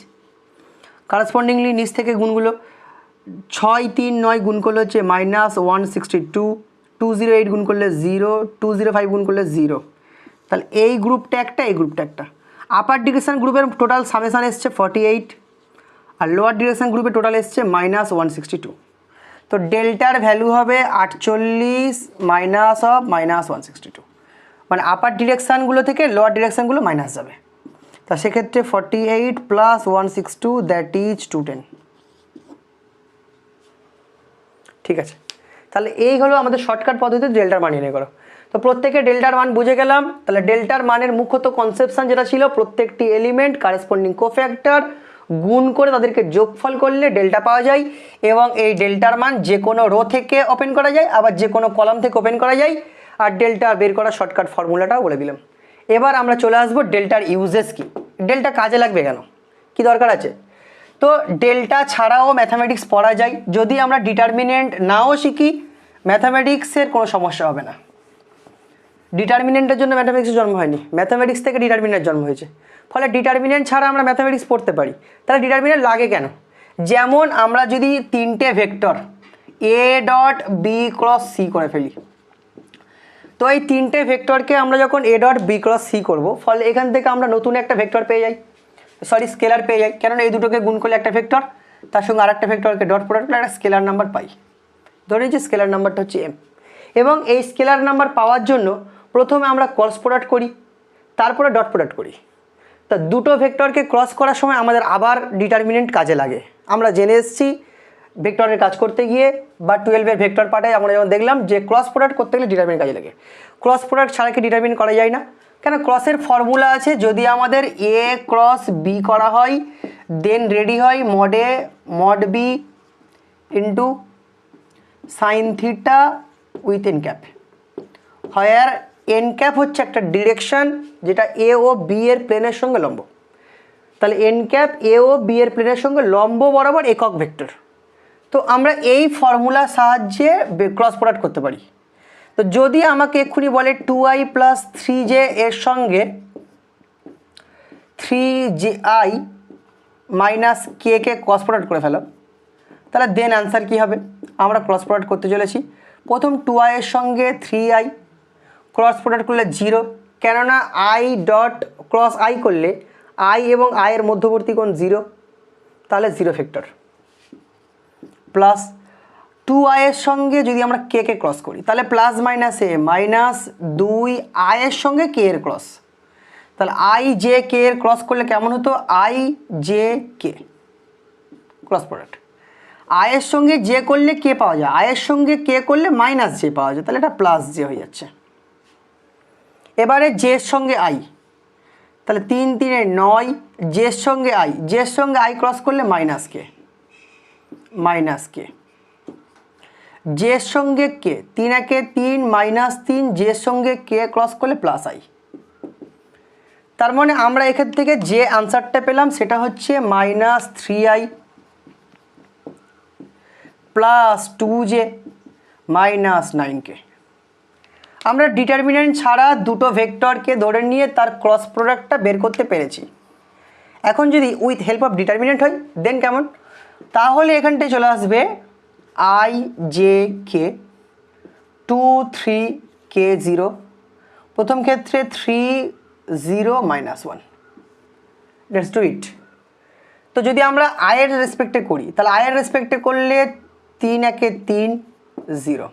কারেসপন্ডিংলি নিচ থেকে গুণগুলো 6 3 9 গুণ করলে হচ্ছে -162, 208 গুণ করলে 0, 205 গুণ করলে 0। তাহলে এই গ্রুপটা একটা, এই গ্রুপটা একটা। আপার ডিরেকশন গ্রুপের টোটাল সামেশান এসছে 48, আর লোয়ার ডিরেকশন গ্রুপে টোটাল এসছে -162। তো ডেল্টার ভ্যালু হবে 48 মাইনাস অফ -162, মানে আপার ডিরেকশানগুলো থেকে লোয়ার ডিরেকশানগুলো মাইনাস যাবে। তা সেক্ষেত্রে 48 প্লাস 162 দ্যাট ইজ 210। ঠিক আছে, তাহলে এই হলো আমাদের শর্টকাট পদ্ধতিতে ডেল্টার মান নির্ণয় করো। তো প্রত্যেকে ডেল্টার মান বুঝে গেলাম। তাহলে ডেল্টার মানের মুখ্যত কনসেপশন যেটা ছিল, প্রত্যেকটি এলিমেন্ট কারেসপন্ডিং কোফ্যাক্টর গুণ করে তাদেরকে যোগফল করলে ডেল্টা পাওয়া যায়, এবং এই ডেল্টার মান যে কোনো রো থেকে ওপেন করা যায়, আবার যে কোনো কলাম থেকে ওপেন করা যায়। আর ডেল্টা বের করার শর্টকাট ফর্মুলাটাও বলে দিলাম। এবার আমরা চলে আসবো ডেল্টার ইউজেস কি, ডেল্টা কাজে লাগবে কেন, কি দরকার আছে। তো ডেল্টা ছাড়াও ম্যাথামেটিক্স পড়া যায়, যদি আমরা ডিটারমিনেন্ট নাও শিখি ম্যাথামেটিক্সের কোনো সমস্যা হবে না। ডিটারমিনেন্টের জন্য ম্যাথামেটিক্সের জন্ম হয়নি, ম্যাথামেটিক্স থেকে ডিটারমিনেন্ট জন্ম হয়েছে। ফলে ডিটারমিনেন্ট ছাড়া আমরা ম্যাথামেটিক্স পড়তে পারি। তাহলে ডিটারমিনেন্ট লাগে কেন? যেমন আমরা যদি তিনটে vector A dot B cross C করে ফেলি, তো এই তিনটে ভেক্টরকে আমরা যখন A dot B cross C করবো, ফলে এখান থেকে আমরা নতুন একটা ভেক্টর পেয়ে যাই, সরি স্কেলার পেয়ে যাই। কেননা এই দুটোকে গুণ করলে একটা ভেক্টর, তার সঙ্গে আরেকটা ভেক্টরকে ডট প্রোডাক্ট করলে একটা স্কেলার নাম্বার পাই। ধরে নিচ্ছি স্কেলার নাম্বারটা হচ্ছে এম, এবং এই স্কেলার নাম্বার পাওয়ার জন্য প্রথমে আমরা ক্রস প্রোডাক্ট করি, তারপরে ডট প্রোডাক্ট করি। তা দুটো ভেক্টরকে ক্রস করার সময় আমাদের আবার ডিটারমিনেন্ট কাজে লাগে। আমরা জেনে এসেছি ভেক্টরের কাজ করতে গিয়ে, বা 12-এর ভেক্টর পার্টে আমরা যেমন দেখলাম যে ক্রস প্রোডাক্ট করতে গেলে ডিটারমিনেন্ট কাজে লাগে। ক্রস প্রোডাক্ট ছাড়া কি ডিটারমিনেন্ট করা যায় না? কেন, ক্রসের ফর্মুলা আছে, যদি আমাদের এ ক্রস বি করা হয় দেন রেডি হয় mod B into sine theta with N cap, where N cap হচ্ছে একটা ডিরেকশন যেটা এ ও বি এর প্লেনের সঙ্গে লম্ব। তাহলে এন ক্যাপ এ ও বি এর প্লেনের সঙ্গে লম্ব বরাবর একক ভেক্টর। তো আমরা এই ফর্মুলার সাহায্যে ক্রস প্রোডাক্ট করতে পারি। তো যদি আমাকে এক্ষুনি বলে 2i প্লাস 3j এর সঙ্গে 3ji মাইনাস কে ক্রস প্রোডাক্ট করে ফেলো, তাহলে দেন অ্যান্সার কী হবে? আমরা ক্রস প্রোডাক্ট করতে চলেছি। প্রথম 2i এর সঙ্গে 3i ক্রস প্রোডাক্ট করলে 0, কেননা i ডট ক্রস i করলে i এবং i এর মধ্যবর্তী কোণ 0, তাহলে 0 ভেক্টর। প্লাস 2i এর সঙ্গে যদি আমরা কে ক্রস করি, তাহলে প্লাস মাইনাস এ মাইনাস 2i এর সঙ্গে কে এর ক্রস, তাহলে i j k এর ক্রস করলে কেমন হতো? i j k cross product. i এর সঙ্গে j করলে কে পাওয়া যায়, i এর সঙ্গে কে করলে মাইনাস j পাওয়া যায়, তাহলে এটা প্লাস j হয়ে যাচ্ছে। এবারে j এর সঙ্গে i, তাহলে 3 3 9, j এর সঙ্গে i ক্রস করলে মাইনাস কে, j এর সঙ্গে কে 3 1 3 মাইনাস 3, j এর সঙ্গে কে ক্রস করলে প্লাস i। তার মানে আমরা এখান থেকে যে আনসারটা পেলাম সেটা হচ্ছে -3i plus 2j minus 9k। আমরা ডিটারমিনেন্ট ছাড়া দুটো ভেক্টরকে ধরে নিয়ে তার ক্রস প্রোডাক্টটা বের করতে পেরেছি। এখন যদি উইথ হেল্প অফ ডিটারমিনেন্ট হয় দেন কেমন? তাহলে এখানটায় চলে আসবে i j k 2 3 k 0, প্রথম ক্ষেত্রে 3 0 মাইনাস 1, লেটস ডু ইট। তো যদি আমরা i এর রেসপেক্টে করি, তাহলে i এর রেসপেক্টে করলে 3 1 3 0,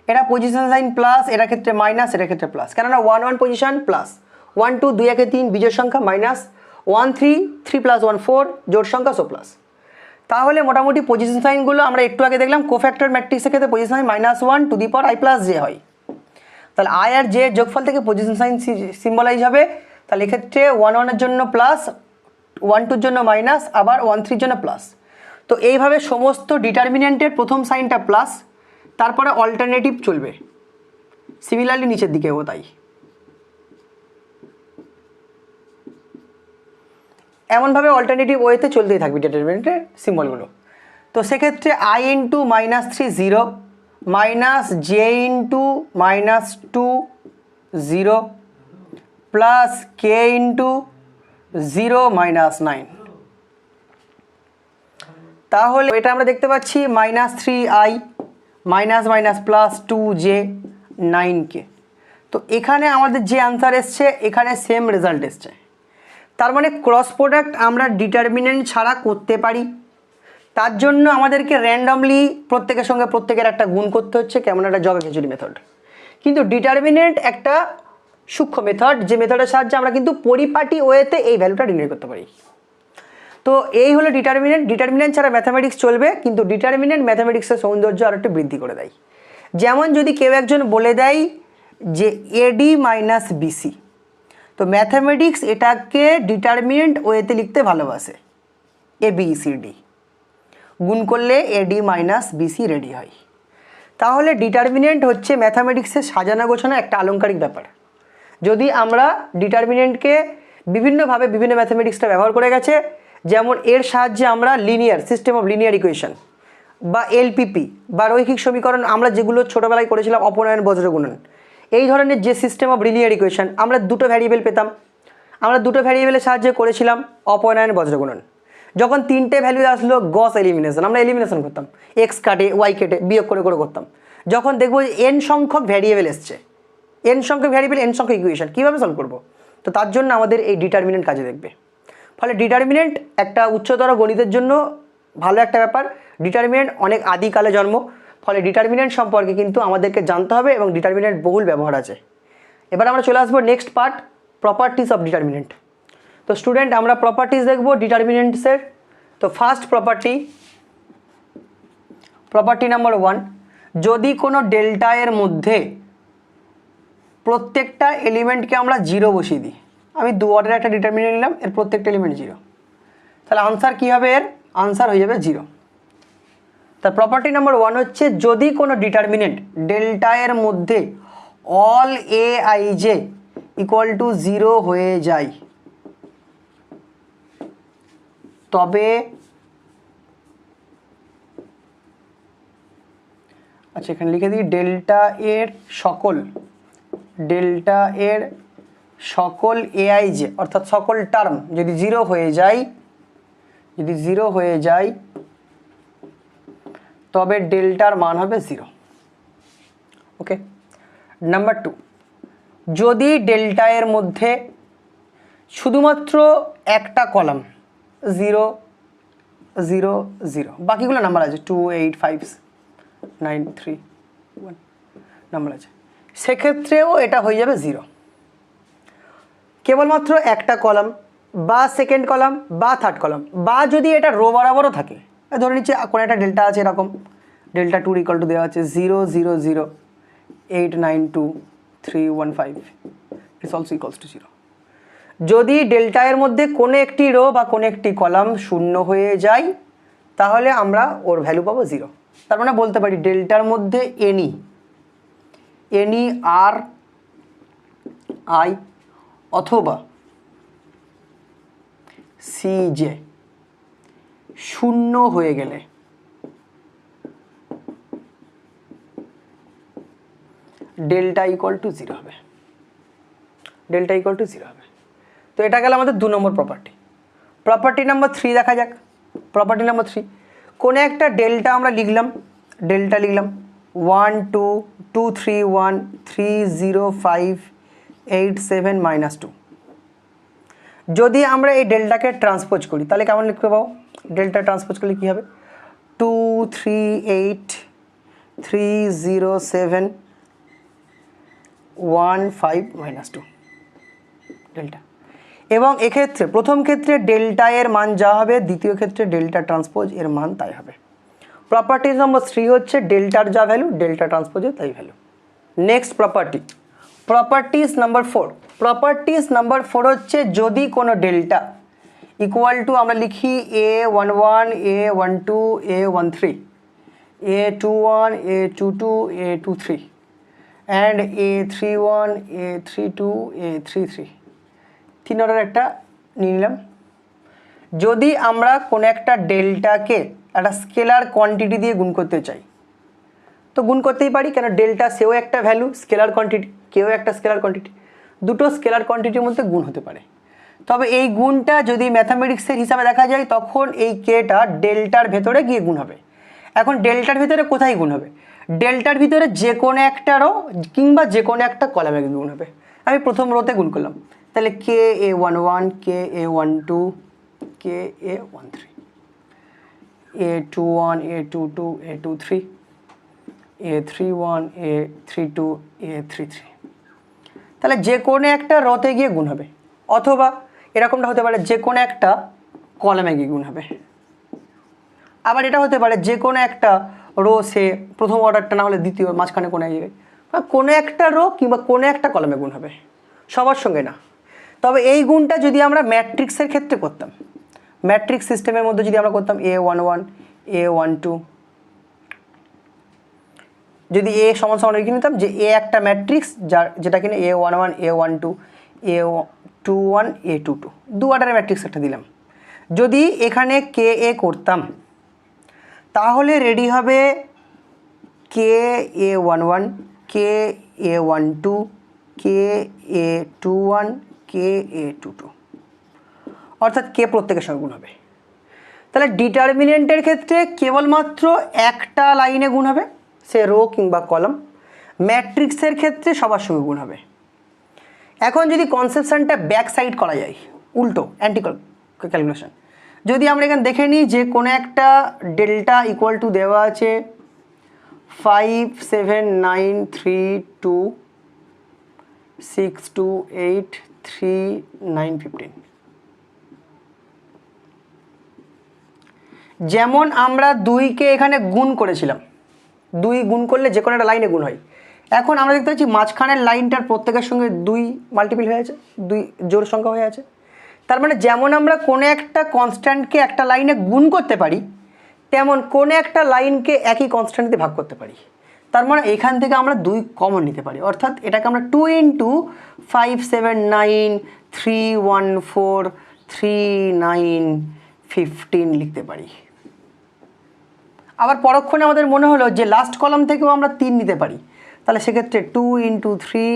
এটা পজিশন সাইন প্লাস, এটার ক্ষেত্রে মাইনাস, এটার ক্ষেত্রে প্লাস, কেননা 1 1 পজিশন প্লাস 1 2 2 1 3 বিজোড় সংখ্যা মাইনাস 1 3 3 প্লাস 1 4 জোড় সংখ্যা সো প্লাস। তাহলে মোটামুটি পজিশন সাইনগুলো আমরা একটু আগে দেখলাম কোফ্যাক্টর ম্যাট্রিক্সের ক্ষেত্রে position sign -1 to the power i plus j হয়। তাহলে i আর j যোগফল থেকে পজিশন সাইন সিম্বলাইজ হবে। তাহলে এক্ষেত্রে 1 1 এর জন্য প্লাস, 1 2 এর জন্য মাইনাস, আবার 1 3 এর জন্য প্লাস। তো এইভাবে সমস্ত ডিটারমিনেন্টের প্রথম সাইনটা প্লাস, তারপরে অল্টারনেটিভ চলবে, সিমিলারলি নিচের দিকেও তাই। এমনভাবে অল্টারনেটিভ ওয়েতে চলতেই থাকবে ডিটারমিনেন্টের সিম্বলগুলো। তো সেক্ষেত্রে i into -3 0 minus j into -2 0 plus k into 0 minus 9। তাহলে এটা আমরা দেখতে পাচ্ছি -3i minus minus plus 2j 9k। তো এখানে আমাদের যে আনসার এসছে এখানে সেম রেজাল্ট এসছে। তার মানে ক্রস প্রোডাক্ট আমরা ডিটারমিনেন্ট ছাড়া করতে পারি। তার জন্য আমাদেরকে র্যান্ডমলি প্রত্যেকের সঙ্গে প্রত্যেকের একটা গুণ করতে হচ্ছে, কেমন একটা জগা খিচুড়ি মেথড। কিন্তু ডিটারমিনেন্ট একটা সূক্ষ্ম মেথড, যে মেথডের সাহায্যে আমরা কিন্তু পরিপাটি ওয়েতে এই ভ্যালুটা নির্ণয় করতে পারি। তো এই হলো ডিটারমিনেন্ট। ডিটারমিনেন্ট ছাড়া ম্যাথামেটিক্স চলবে, কিন্তু ডিটারমিনেন্ট ম্যাথামেটিক্সের সৌন্দর্য আর একটু বৃদ্ধি করে দেয়। যেমন যদি কেউ একজন বলে দেয় যে এডি মাইনাস বিসি, তো ম্যাথামেটিক্স এটাকে ডিটারমিনেন্ট ওয়েতে লিখতে ভালোবাসে, এ বি সি ডি গুণ করলে এডি মাইনাস বিসি রেডি হয়। তাহলে ডিটারমিনেন্ট হচ্ছে ম্যাথামেটিক্সের সাজানো গোছানো একটা আলংকারিক ব্যাপার। যদি আমরা ডিটারমিনেন্টকে বিভিন্নভাবে বিভিন্ন ম্যাথামেটিক্সটা ব্যবহার করে গেছে, যেমন এর সাহায্যে আমরা linear system of linear equation বা এলপিপি বা রৈখিক সমীকরণ, আমরা যেগুলো ছোটোবেলায় করেছিলাম অপনয়ন বজ্রগুণন, এই ধরনের যে সিস্টেম অফ লিনিয়ার ইকুয়েশন, আমরা দুটো ভ্যারিয়েবল পেতাম, আমরা দুটো ভ্যারিয়েবলের সাহায্যে করেছিলাম অপনয়ন বজ্রগুণন। যখন তিনটে ভ্যালু আসলো গস এলিমিনেশন, আমরা এলিমিনেশন করতাম, এক্স কাটে ওয়াই কেটে বিয়োগ করে করে করতাম। যখন দেখবো যে এন সংখ্যক ভ্যারিয়েবল এসছে, এন সংখ্যক ভ্যারিয়েবল এন সংখ্যক ইকুয়েশন কীভাবে সলভ করবো, তো তার জন্য আমাদের এই ডিটারমিনেন্ট কাজে দেখবে। ফলে ডিটারমিনেন্ট একটা উচ্চতর গণিতের জন্য ভালো একটা ব্যাপার। ডিটারমিনেন্ট অনেক আদিকালে জন্ম, ফলে ডিটারমিনেন্ট সম্পর্কে কিন্তু আমাদেরকে জানতে হবে এবং ডিটারমিনেন্ট বহুল ব্যবহার আছে। এবার আমরা চলে আসবো next part, properties of determinant. তো স্টুডেন্ট আমরা প্রপার্টিস দেখবো ডিটারমিনেন্টসের। তো ফার্স্ট প্রপার্টি নাম্বার 1, যদি কোনো ডেল্টা এর মধ্যে প্রত্যেকটা এলিমেন্টকে আমরা 0 বসিয়ে দিই, আমি দু অর্ডারের একটা ডিটারমিনেন্ট নিলাম, এর প্রত্যেকটা এলিমেন্ট 0, তাহলে আনসার কী হবে, এর আনসার হয়ে যাবে 0। তার প্রপার্টি নাম্বার 1 হচ্ছে যদি কোনো ডিটারমিনেন্ট ডেল্টা এর মধ্যে all A I J equal to 0 হয়ে যায়, তবে আচ্ছা এখানে লিখে দিই ডেল্টা এর সকল এআইজে অর্থাৎ সকল টার্ম যদি 0 হয়ে যায়, তবে ডেল্টার মান হবে 0। ওকে। নাম্বার 2, যদি ডেল্টা এর মধ্যে শুধুমাত্র একটা কলাম 0 0 0, বাকিগুলো নাম্বার আছে 2 8 5 9 3 1 নাম্বার আছে, সেক্ষেত্রেও এটা হয়ে যাবে 0। কেবলমাত্র একটা কলাম বা সেকেন্ড কলাম বা থার্ড কলাম, বা যদি এটা রো বরাবরও থাকে, ধরে নিচ্ছে কোনো একটা ডেল্টা আছে এরকম, ডেল্টা 2 ইকুয়াল টু দেওয়া আছে 0 0 0 8 9 2 3 1 5, ইটস অলসো ইকুয়ালস টু 0। যদি ডেল্টা এর মধ্যে কোনো একটি রো বা কোনো একটি কলাম 0 হয়ে যায়, তাহলে আমরা ওর ভ্যালু পাবো 0। তার মানে বলতে পারি ডেল্টার মধ্যে এনি আর আই অথবা সি জে 0 হয়ে গেলে ডেল্টা ইকুয়াল টু 0 হবে, তো এটা গেল আমাদের 2 নম্বর প্রপার্টি নাম্বার 3 দেখা যাক। প্রপার্টি নাম্বার 3, কোনো একটা ডেল্টা আমরা লিখলাম 1 2 2 3 1 3 0 5 8 7 -2। যদি আমরা এই ডেল্টাকে ট্রান্সপোজ করি তাহলে কেমন লিখতে পাবো, ডেল্টা ট্রান্সপোজ করলে কী হবে 2 3 8 3 0 7 1 5 -2 ডেল্টা। এবং এক্ষেত্রে প্রথম ক্ষেত্রে ডেল্টা এর মান যা হবে, দ্বিতীয় ক্ষেত্রে ডেল্টা ট্রান্সপোজ এর মান তাই হবে। প্রপার্টিজ নম্বর 3 হচ্ছে ডেল্টার যা ভ্যালু ডেল্টা ট্রান্সপোজের তাই ভ্যালু। নেক্সট প্রপার্টিজ নাম্বার 4 হচ্ছে যদি কোনো ডেল্টা ইকুয়াল টু আমরা লিখি A11 A12 A13 A21 A22 A23 and A31 A32 A33, 3 order একটা নিয়ে নিলাম। যদি আমরা কোনো একটা ডেল্টাকে একটা স্কেলার কোয়ান্টিটি দিয়ে গুণ করতে চাই, তো গুণ করতেই পারি, কেন ডেল্টা সেও একটা ভ্যালু, স্কেলার কোয়ান্টিটি, কেউ একটা স্কেলার কোয়ান্টিটি, দুটো স্কেলার কোয়ান্টিটির মধ্যে গুণ হতে পারে। তবে এই গুণটা যদি ম্যাথামেটিক্সের হিসাবে দেখা যায়, তখন এই কেটা ডেল্টার ভেতরে গিয়ে গুণ হবে। এখন ডেল্টার ভিতরে কোথায় গুণ হবে, ডেল্টার ভিতরে যে কোনো একটা রো কিংবা যে কোনো একটা কলামে গুণ হবে। আমি প্রথম রোতে গুণ করলাম, তাহলে KA11 KA12 KA13, A21 A22 A23 A31 A32 A33। তাহলে যে কোনো একটা রতে গিয়ে গুণ হবে, অথবা এরকমটা হতে পারে যে কোনো একটা কলামে গিয়ে গুণ হবে। আবার এটা হতে পারে যে কোনো একটা রো সে প্রথম অর্ডারটা না হলে দ্বিতীয় মাঝখানে কোনো জায়গায় কোনো একটা রো কিংবা কোনো একটা কলামে গুণ হবে, সবার সঙ্গে না। তবে এই গুণটা যদি আমরা ম্যাট্রিক্সের ক্ষেত্রে করতাম, ম্যাট্রিক্স সিস্টেমের মধ্যে যদি আমরা করতাম A11 A12, যদি এ সমান সমান লিখে নিতাম যে এ একটা ম্যাট্রিক্স যেটা কিনা A11 A12 A21 A22 দু অর্ডারের ম্যাট্রিক্স একটা দিলাম। যদি এখানে কে এ করতাম তাহলে রেডি হবে KA11 KA12 KA21 KA22, অর্থাৎ কে প্রত্যেকের সঙ্গে গুণ হবে। তাহলে ডিটারমিনেন্টের ক্ষেত্রে কেবলমাত্র একটা লাইনে গুণ হবে, সে রো কিংবা কলাম। ম্যাট্রিক্সের ক্ষেত্রে সবার সঙ্গে গুণ হবে। এখন যদি কনসেপশনটা ব্যাক সাইড করা যায়, উল্টো অ্যান্টি ক্যালকুলেশন, যদি আমরা এখানে দেখে নিই যে কোনো একটা ডেল্টা ইকুয়াল টু দেওয়া আছে 5 7 9 3 2 6 2 8 3 9 15, যেমন আমরা 2কে এখানে গুণ করেছিলাম, 2 গুণ করলে যে কোনো একটা লাইনে গুণ হয়। এখন আমরা দেখতে পাচ্ছি মাঝখানের লাইনটার প্রত্যেকের সঙ্গে 2 মাল্টিপল হয়ে আছে, 2 জোড় সংখ্যা হয়ে আছে। তার মানে যেমন আমরা কোনো একটা কনস্ট্যান্টকে একটা লাইনে গুণ করতে পারি, তেমন কোনো একটা লাইনকে একই কনস্ট্যান্ট দিয়ে ভাগ করতে পারি। তার মানে এখান থেকে আমরা 2 কমন নিতে পারি, অর্থাৎ এটাকে আমরা 2 × 5 7 9 3 1 4 3 9 15 লিখতে পারি। আবার পরক্ষণে আমাদের মনে হলো যে লাস্ট কলাম থেকেও আমরা 3 নিতে পারি, তাহলে সেক্ষেত্রে 2 × 3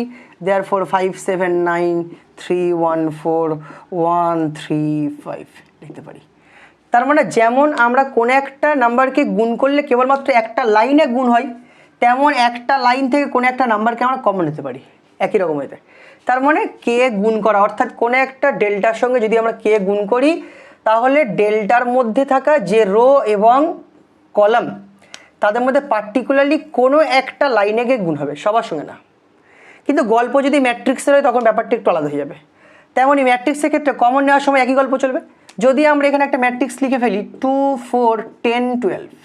therefore 5 7 9 3 1 4 1 3 5 লিখতে পারি। তার মানে যেমন আমরা কোনো একটা নাম্বারকে গুণ করলে কেবলমাত্র একটা লাইনে গুণ হয়, তেমন একটা লাইন থেকে কোনো একটা নাম্বারকে আমরা কমন নিতে পারি একই রকম হইতে। তার মানে কে গুণ করা, অর্থাৎ কোনো একটা ডেল্টার সঙ্গে যদি আমরা কে গুণ করি তাহলে ডেল্টার মধ্যে থাকা যে রো এবং কলাম তাদের মধ্যে পার্টিকুলারলি কোনো একটা লাইনে গিয়ে গুণ হবে, সবার সঙ্গে না। কিন্তু গল্প যদি ম্যাট্রিক্সের হয় তখন ব্যাপারটা একটু আলাদা হয়ে যাবে। তেমনই ম্যাট্রিক্সের ক্ষেত্রে কমন নেওয়ার সময় একই গল্প চলবে। যদি আমরা এখানে একটা ম্যাট্রিক্স লিখে ফেলি 2 4 10 12,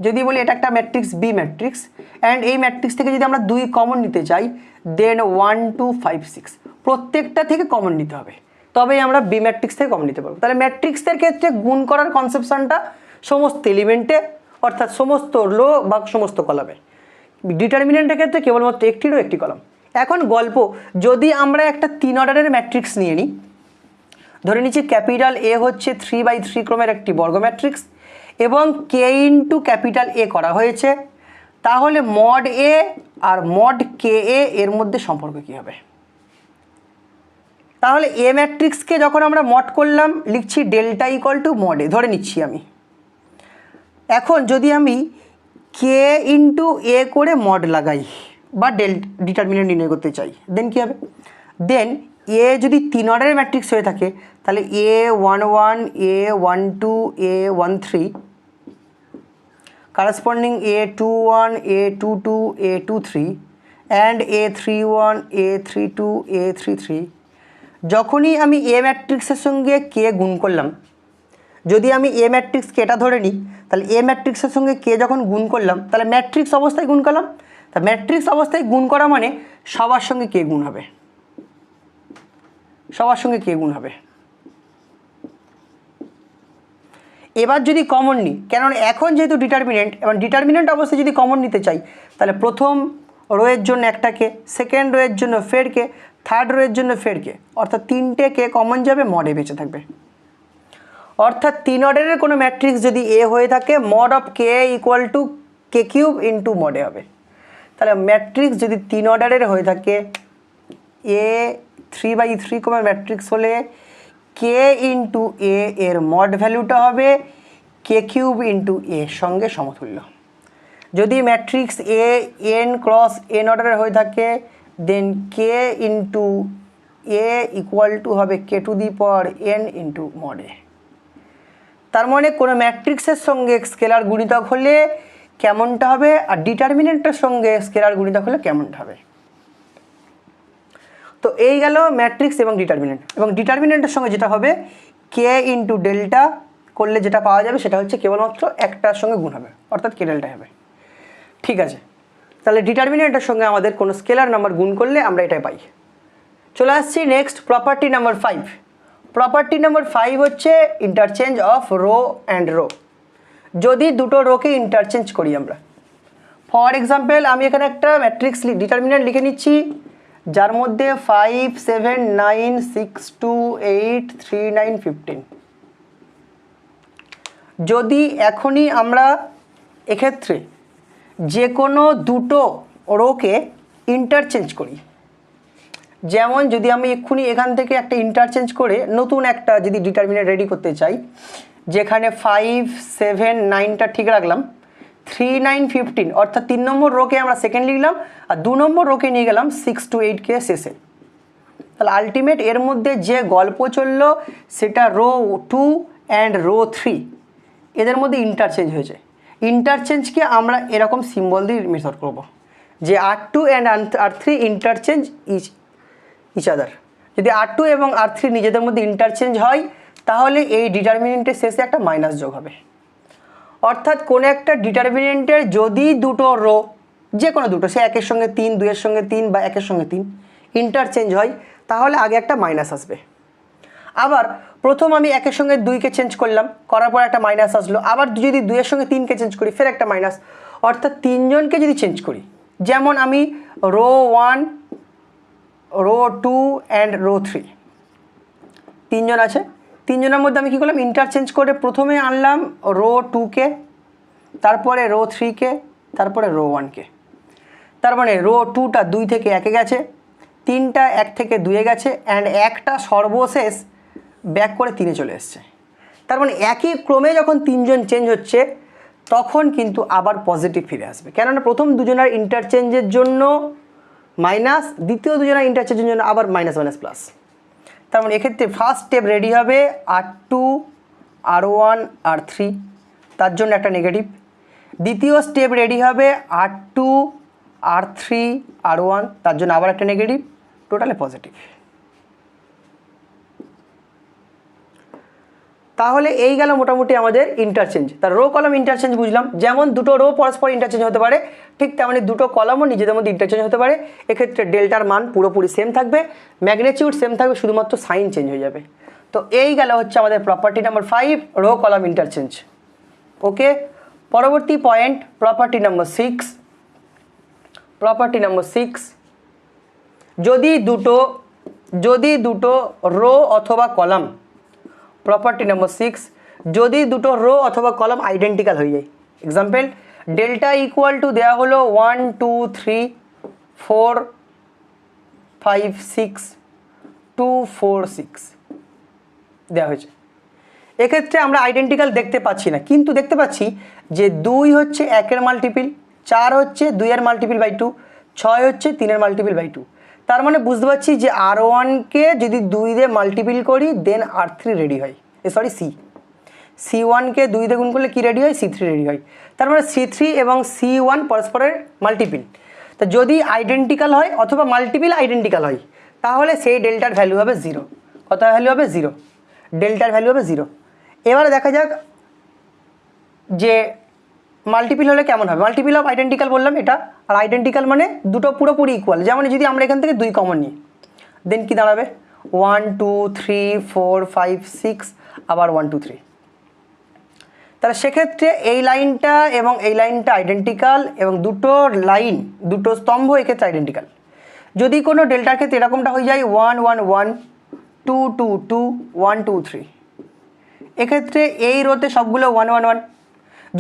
যদি বলি এটা একটা ম্যাট্রিক্স বি ম্যাট্রিক্স, অ্যান্ড এই ম্যাট্রিক্স থেকে যদি আমরা 2 কমন নিতে চাই দেন 1 2 5 6 প্রত্যেকটা থেকে কমন নিতে হবে, তবেই আমরা বি ম্যাট্রিক্স থেকে কমন নিতে পারবো। তাহলে ম্যাট্রিক্সের ক্ষেত্রে গুণ করার কনসেপশনটা সমস্ত এলিমেন্টে, অর্থাৎ সমস্ত রো বা সমস্ত কলামে। ডিটারমিনেন্টের ক্ষেত্রে কেবলমাত্র একটি রো একটি কলাম। এখন গল্প, যদি আমরা একটা 3 অর্ডারের ম্যাট্রিক্স নিয়ে নিই, ধরে নিচ্ছি ক্যাপিটাল এ হচ্ছে 3/3 ক্রমের একটি বর্গ ম্যাট্রিক্স এবং কে ইন্টু ক্যাপিটাল এ করা হয়েছে, তাহলে মড এ আর মড কে এ এর মধ্যে সম্পর্ক কী হবে? তাহলে এ ম্যাট্রিক্সকে যখন আমরা মড করলাম লিখছি ডেল্টা ইকুয়াল টু মড এ, ধরে নিচ্ছি আমি। এখন যদি আমি কে ইন্টু এ করে মড লাগাই বা ডিটারমিনেন্ট নির্ণয় করতে চাই, দেন কী হবে? দেন এ যদি 3 অর্ডারের ম্যাট্রিক্স হয়ে থাকে তাহলে A11 A12 A13 corresponding A21 A22 A23 and A31 A32 A33। যখনই আমি এ ম্যাট্রিক্সের সঙ্গে কে গুণ করলাম, যদি আমি এ ম্যাট্রিক্সকে এটা ধরে নিই, তাহলে এ ম্যাট্রিক্সের সঙ্গে কে যখন গুণ করলাম তাহলে ম্যাট্রিক্স অবস্থায় গুণ করলাম, তা ম্যাট্রিক্স অবস্থায় গুণ করা মানে সবার সঙ্গে কে গুণ হবে, সবার সঙ্গে কে গুণ হবে। এবার যদি কমন নিই, কেননা এখন যেহেতু ডিটারমিনেন্ট, এবং ডিটারমিনেন্ট অবস্থায় যদি কমন নিতে চাই তাহলে প্রথম রোয়ের জন্য একটা কে, সেকেন্ড রোয়ের জন্য ফের কে, থার্ড রোয়ের জন্য ফের কে, অর্থাৎ 3টে কে কমন যাবে, মডে বেঁচে থাকবে। অর্থাৎ 3 অর্ডারের কোনো ম্যাট্রিক্স যদি এ হয়ে থাকে mod of k equal to k cube into মডে হবে। তাহলে ম্যাট্রিক্স যদি 3 অর্ডারের হয়ে থাকে এ 3/3 ক্রমের ম্যাট্রিক্স হলে কে ইন্টু এ এর মড ভ্যালুটা হবে কে কিউব ইন্টু এর সঙ্গে সমতুল্য। যদি matrix A n cross n অর্ডারের হয়ে থাকে then k into A equal to হবে k to the power n into mod A. তার মানে কোনো ম্যাট্রিক্সের সঙ্গে স্কেলার গুণিতক হলে কেমনটা হবে, আর ডিটারমিনেন্টের সঙ্গে স্কেলার গুণিতক হলে কেমনটা হবে। তো এই গেল ম্যাট্রিক্স এবং ডিটারমিনেন্ট। এবং ডিটারমিনেন্টের সঙ্গে যেটা হবে কে ইন্টু ডেল্টা করলে যেটা পাওয়া যাবে সেটা হচ্ছে কেবলমাত্র একটার সঙ্গে গুণ হবে, অর্থাৎ কে ডেল্টা হবে। ঠিক আছে, তাহলে ডিটারমিনেন্টের সঙ্গে আমাদের কোনো স্কেলার নাম্বার গুণ করলে আমরা এটাই পাই। চলে আসছি next property number 5। Property number 5 হচ্ছে interchange of row and rho. যদি দুটো রোকে ইন্টারচেঞ্জ করি আমরা, ফর এক্সাম্পল আমি এখানে একটা ম্যাট্রিক্স ডিটারমিনেন্ট লিখে নিচ্ছি যার মধ্যে 5 7 9 6 2 8 3 9 15। যদি এখনই আমরা এক্ষেত্রে যে কোনো দুটো রোকে ইন্টারচেঞ্জ করি, যেমন যদি আমি এক্ষুনি এখান থেকে একটা ইন্টারচেঞ্জ করে নতুন একটা যদি ডিটারমিনেন্ট রেডি করতে চাই, যেখানে 5 7 9টা ঠিক রাখলাম, 3 9 15 অর্থাৎ 3 নম্বর রোকে আমরা সেকেন্ড লিখলাম, আর 2 নম্বর রোকে নিয়ে গেলাম 6 to 8কে শেষে। তাহলে আলটিমেট এর মধ্যে যে গল্প চললো সেটা রো 2 অ্যান্ড রো 3 এদের মধ্যে ইন্টারচেঞ্জ হয়েছে। ইন্টারচেঞ্জকে আমরা এরকম সিম্বল দিয়ে মেথড করব যে R2 and R3 interchange each other. যদি R2 এবং R3 নিজেদের মধ্যে ইন্টারচেঞ্জ হয় তাহলে এই ডিটারমিনেন্টের শেষে একটা মাইনাস যোগ হবে। অর্থাৎ কোনো একটা ডিটারমিনেন্টের যদি দুটো রো, যে কোনো দুটো, সে একের সঙ্গে 3, 2-এর সঙ্গে 3 বা একের সঙ্গে 3 ইন্টারচেঞ্জ হয় তাহলে আগে একটা মাইনাস আসবে। আবার প্রথম আমি একের সঙ্গে 2কে চেঞ্জ করলাম, করার পর একটা মাইনাস আসলো, আবার যদি 2-এর সঙ্গে 3কে চেঞ্জ করি ফের একটা মাইনাস। অর্থাৎ তিনজনকে যদি চেঞ্জ করি, যেমন আমি রো 1 রো 2 অ্যান্ড রো 3 তিনজন আছে, তিনজনের মধ্যে আমি কী করলাম ইন্টারচেঞ্জ করে প্রথমে আনলাম রো 2কে, তারপরে রো 3কে, তারপরে রো 1কে। তার মানে রো 2টা 2 থেকে 1-এ গেছে, 3টা 1 থেকে 2-এ গেছে, অ্যান্ড একটা সর্বশেষ ব্যাক করে 3-এ চলে এসছে। তার মানে একই ক্রমে যখন তিনজন চেঞ্জ হচ্ছে তখন কিন্তু আবার পজিটিভ ফিরে আসবে, কেননা প্রথম দুজনের ইন্টারচেঞ্জের জন্য মাইনাস, দ্বিতীয় দুজনের ইন্টারচেঞ্জের জন্য আবার মাইনাস মাইনাস প্লাস। তার মানে এক্ষেত্রে ফার্স্ট স্টেপ রেডি হবে R2 R1 R3, তার জন্য একটা নেগেটিভ। দ্বিতীয় স্টেপ রেডি হবে R2 R3 R1, তার জন্য আবার একটা নেগেটিভ, টোটালে পজিটিভ। তাহলে এই গেল মোটামুটি আমাদের ইন্টারচেঞ্জ। তার রো কলাম ইন্টারচেঞ্জ বুঝলাম, যেমন দুটো রো পরস্পর ইন্টারচেঞ্জ হতে পারে ঠিক তেমনি দুটো কলামও নিজেদের মধ্যে ইন্টারচেঞ্জ হতে পারে। এক্ষেত্রে ডেল্টার মান পুরোপুরি সেম থাকবে, ম্যাগনিটিউড সেম থাকবে, শুধুমাত্র সাইন চেঞ্জ হয়ে যাবে। তো এই গেল হচ্ছে আমাদের property number 5, row column interchange. Okay, পরবর্তী point property number 6। Property number 6, যদি দুটো রো অথবা কলাম, প্রপার্টি নাম্বার 6, যদি দুটো রো অথবা কলাম আইডেন্টিক্যাল হয়ে যায়, এক্সাম্পল ডেল্টা ইকুয়াল টু দেওয়া হলো 1 2 3 4 5 6 2 4 6 দেওয়া হয়েছে। এক্ষেত্রে আমরা আইডেন্টিক্যাল দেখতে পাচ্ছি না, কিন্তু দেখতে পাচ্ছি যে 2 হচ্ছে 1-এর মাল্টিপিল, 4 হচ্ছে 2-এর মাল্টিপিল বাই 2, 6 হচ্ছে 3-এর মাল্টিপিল বাই 2। তার মানে বুঝতে পারছি যে R1কে যদি 2 দিয়ে মাল্টিপিল করি দেন R3 রেডি হয়, C1কে 2 দিয়ে গুণ করলে কি রেডি হয়, C3 রেডি হয়। তার মানে C3 এবং C1 পরস্পরের মাল্টিপিল। তো যদি আইডেন্টিক্যাল হয় অথবা মাল্টিপিল আইডেন্টিক্যাল হয় তাহলে সেই ডেল্টার ভ্যালু হবে 0। কত ভ্যালু হবে, 0, ডেল্টার ভ্যালু হবে 0। এবারে দেখা যাক যে মাল্টিপিল হলে কেমন হবে। মাল্টিপিল অফ আইডেন্টিক্যাল বললাম এটা, আর আইডেন্টিক্যাল মানে দুটো পুরোপুরি ইকুয়াল। যেমন যদি আমরা এখান থেকে 2 কমন নিই দেন কি দাঁড়াবে 1 2 3 4 5 6 আবার 1 2 3। তাহলে সেক্ষেত্রে এই লাইনটা এবং এই লাইনটা আইডেন্টিক্যাল, এবং দুটো লাইন দুটো স্তম্ভ এক্ষেত্রে আইডেন্টিক্যাল। যদি কোনো ডেল্টার ক্ষেত্রে এরকমটা হয়ে যায় 1 1 1 2 2 2 1 2 3, এক্ষেত্রে এই রোতে সবগুলো 1 1 1।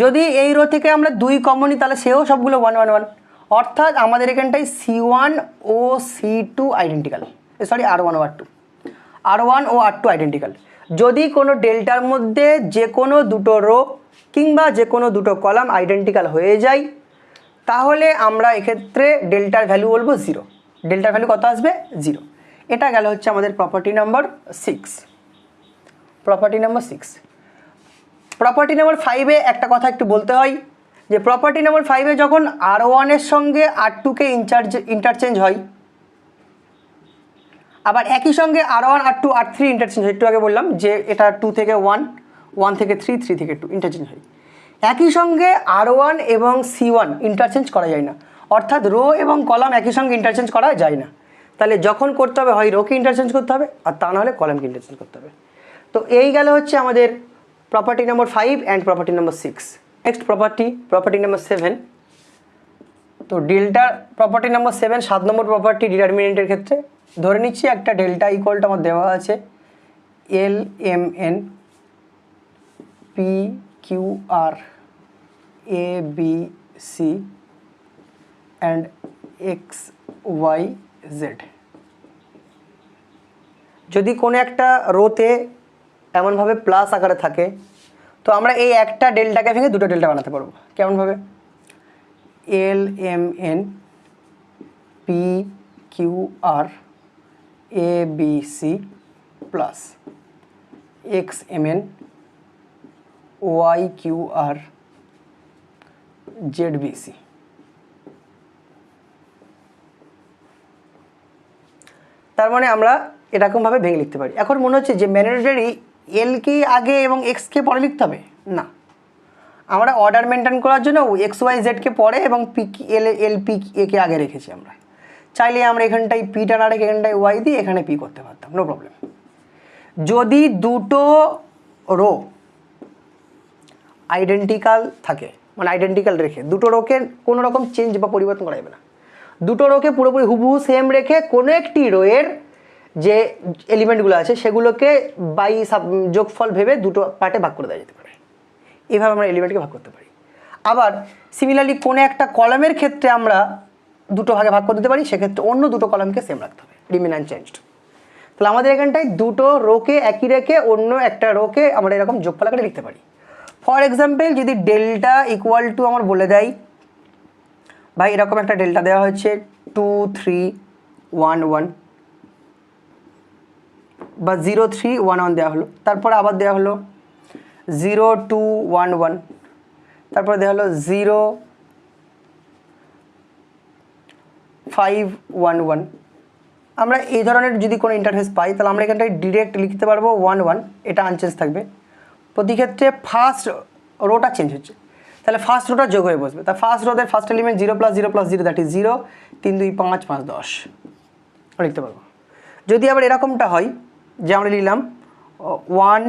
যদি এই রো থেকে আমরা 2 কমন নিই তাহলে সেও সবগুলো 1 1 1, অর্থাৎ আমাদের এখানটায় C1 ও C2 আইডেন্টিক্যাল, R1 ও R2, R1 ও R2 আইডেন্টিক্যাল। যদি কোনো ডেল্টার মধ্যে যে কোনো দুটো রো কিংবা যে কোনো দুটো কলাম আইডেন্টিক্যাল হয়ে যায় তাহলে আমরা এক্ষেত্রে ডেল্টার ভ্যালু বলবো 0। ডেল্টার ভ্যালু কত আসবে, 0। এটা গেল হচ্ছে আমাদের property number 6। Property number 6। Property নাম্বার 5-এ একটা কথা একটু বলতে হয় যে প্রপার্টি নাম্বার 5-এ যখন R1 এর সঙ্গে R2-কে ইন্টারচেঞ্জ হয়, আবার একই সঙ্গে R1 R2 R3 ইন্টারচেঞ্জ হয়, একটু আগে বললাম যে এটা 2 থেকে 1, 1 থেকে 3, 3 থেকে 2 ইন্টারচেঞ্জ হয়, একই সঙ্গে R1 এবং C1 ইন্টারচেঞ্জ করা যায় না, অর্থাৎ রো এবং কলাম একই সঙ্গে ইন্টারচেঞ্জ করা যায় না। তাহলে যখন করতে হবে হয় রোকে ইন্টারচেঞ্জ করতে হবে, আর তা নাহলে কলামকে ইন্টারচেঞ্জ করতে হবে। তো এই গেল হচ্ছে আমাদের property number 5 and property number 6। Next property number 7। তো ডেল্টা প্রপার্টি নাম্বার 7 7 নম্বর প্রপার্টি ডিটারমিনেন্টের ক্ষেত্রে ধরে নিচ্ছি একটা ডেল্টা ইকুয়ালটা আমার দেওয়া আছে L M N P Q R A B C and X Y Z. যদি কোনো একটা রোতে এমনভাবে প্লাস আকারে থাকে তো আমরা এই একটা ডেল্টাকে ভেঙে দুটো ডেল্টা বানাতে পারবো। কেমনভাবে? L M N P Q R A B C plus X M N Y Q R Z B C. তার মানে আমরা এরকমভাবে ভেঙে লিখতে পারি। এখন মনে হচ্ছে যে ম্যান্ডেটরি এলকে আগে এবং এক্সকে পরে লিখতে হবে না, আমরা অর্ডার মেনটেন করার জন্য এক্স ওয়াই জেডকে পরে এবং পি এল পি একে আগে রেখেছি। আমরা চাইলে আমরা এখানটায় পিটা না রেখে এখানটায় ওয়াই দিয়ে এখানে পি করতে পারতাম, নো প্রবলেম। যদি দুটো রো আইডেন্টিক্যাল থাকে, মানে আইডেন্টিক্যাল রেখে দুটো রোকে কোনো রকম চেঞ্জ বা পরিবর্তন করা যাবে না, দুটো রোকে পুরোপুরি হুবহু সেম রেখে কোনো একটি রোয়ের যে এলিমেন্টগুলো আছে সেগুলোকে বাই যোগফল ভেবে দুটো পার্টে ভাগ করে দেওয়া যেতে পারে। এভাবে আমরা এলিমেন্টকে ভাগ করতে পারি। আবার সিমিলারলি কোনো একটা কলামের ক্ষেত্রে আমরা দুটো ভাগে ভাগ করে দিতে পারি, সেক্ষেত্রে অন্য দুটো কলামকে সেম রাখতে হবে, রিমেন আনচেঞ্জড। তাহলে আমাদের এখানটায় দুটো রোকে একই রেখে অন্য একটা রোকে আমরা এরকম যোগফল আকারে লিখতে পারি। ফর এক্সাম্পল যদি ডেল্টা ইকুয়াল টু আমার বলে দেয় ভাই এরকম একটা ডেল্টা দেওয়া হচ্ছে 2 3 1 1 বা 0 3 1 1 দেওয়া হলো, তারপরে আবার দেওয়া হলো 0 2 1 1, তারপরে দেওয়া হলো 0 5 1 1। আমরা এই ধরনের যদি কোনো ইন্টারফেস পাই তাহলে আমরা এখানটায় ডিরেক্ট লিখতে পারবো 1 1, এটা আনচেঞ্জ থাকবে। প্রতি ক্ষেত্রে ফার্স্ট রোটা চেঞ্জ হচ্ছে, তাহলে ফার্স্ট রোটা যোগ হয়ে বসবে। তা ফার্স্ট রোদের ফার্স্ট এলিমেন্ট 0 + 0 + 0 দ্যাট ইজ 0, 3 2 5 5 10 লিখতে পারবো। যদি আবার এরকমটা হয় যে আমরা লিখলাম 1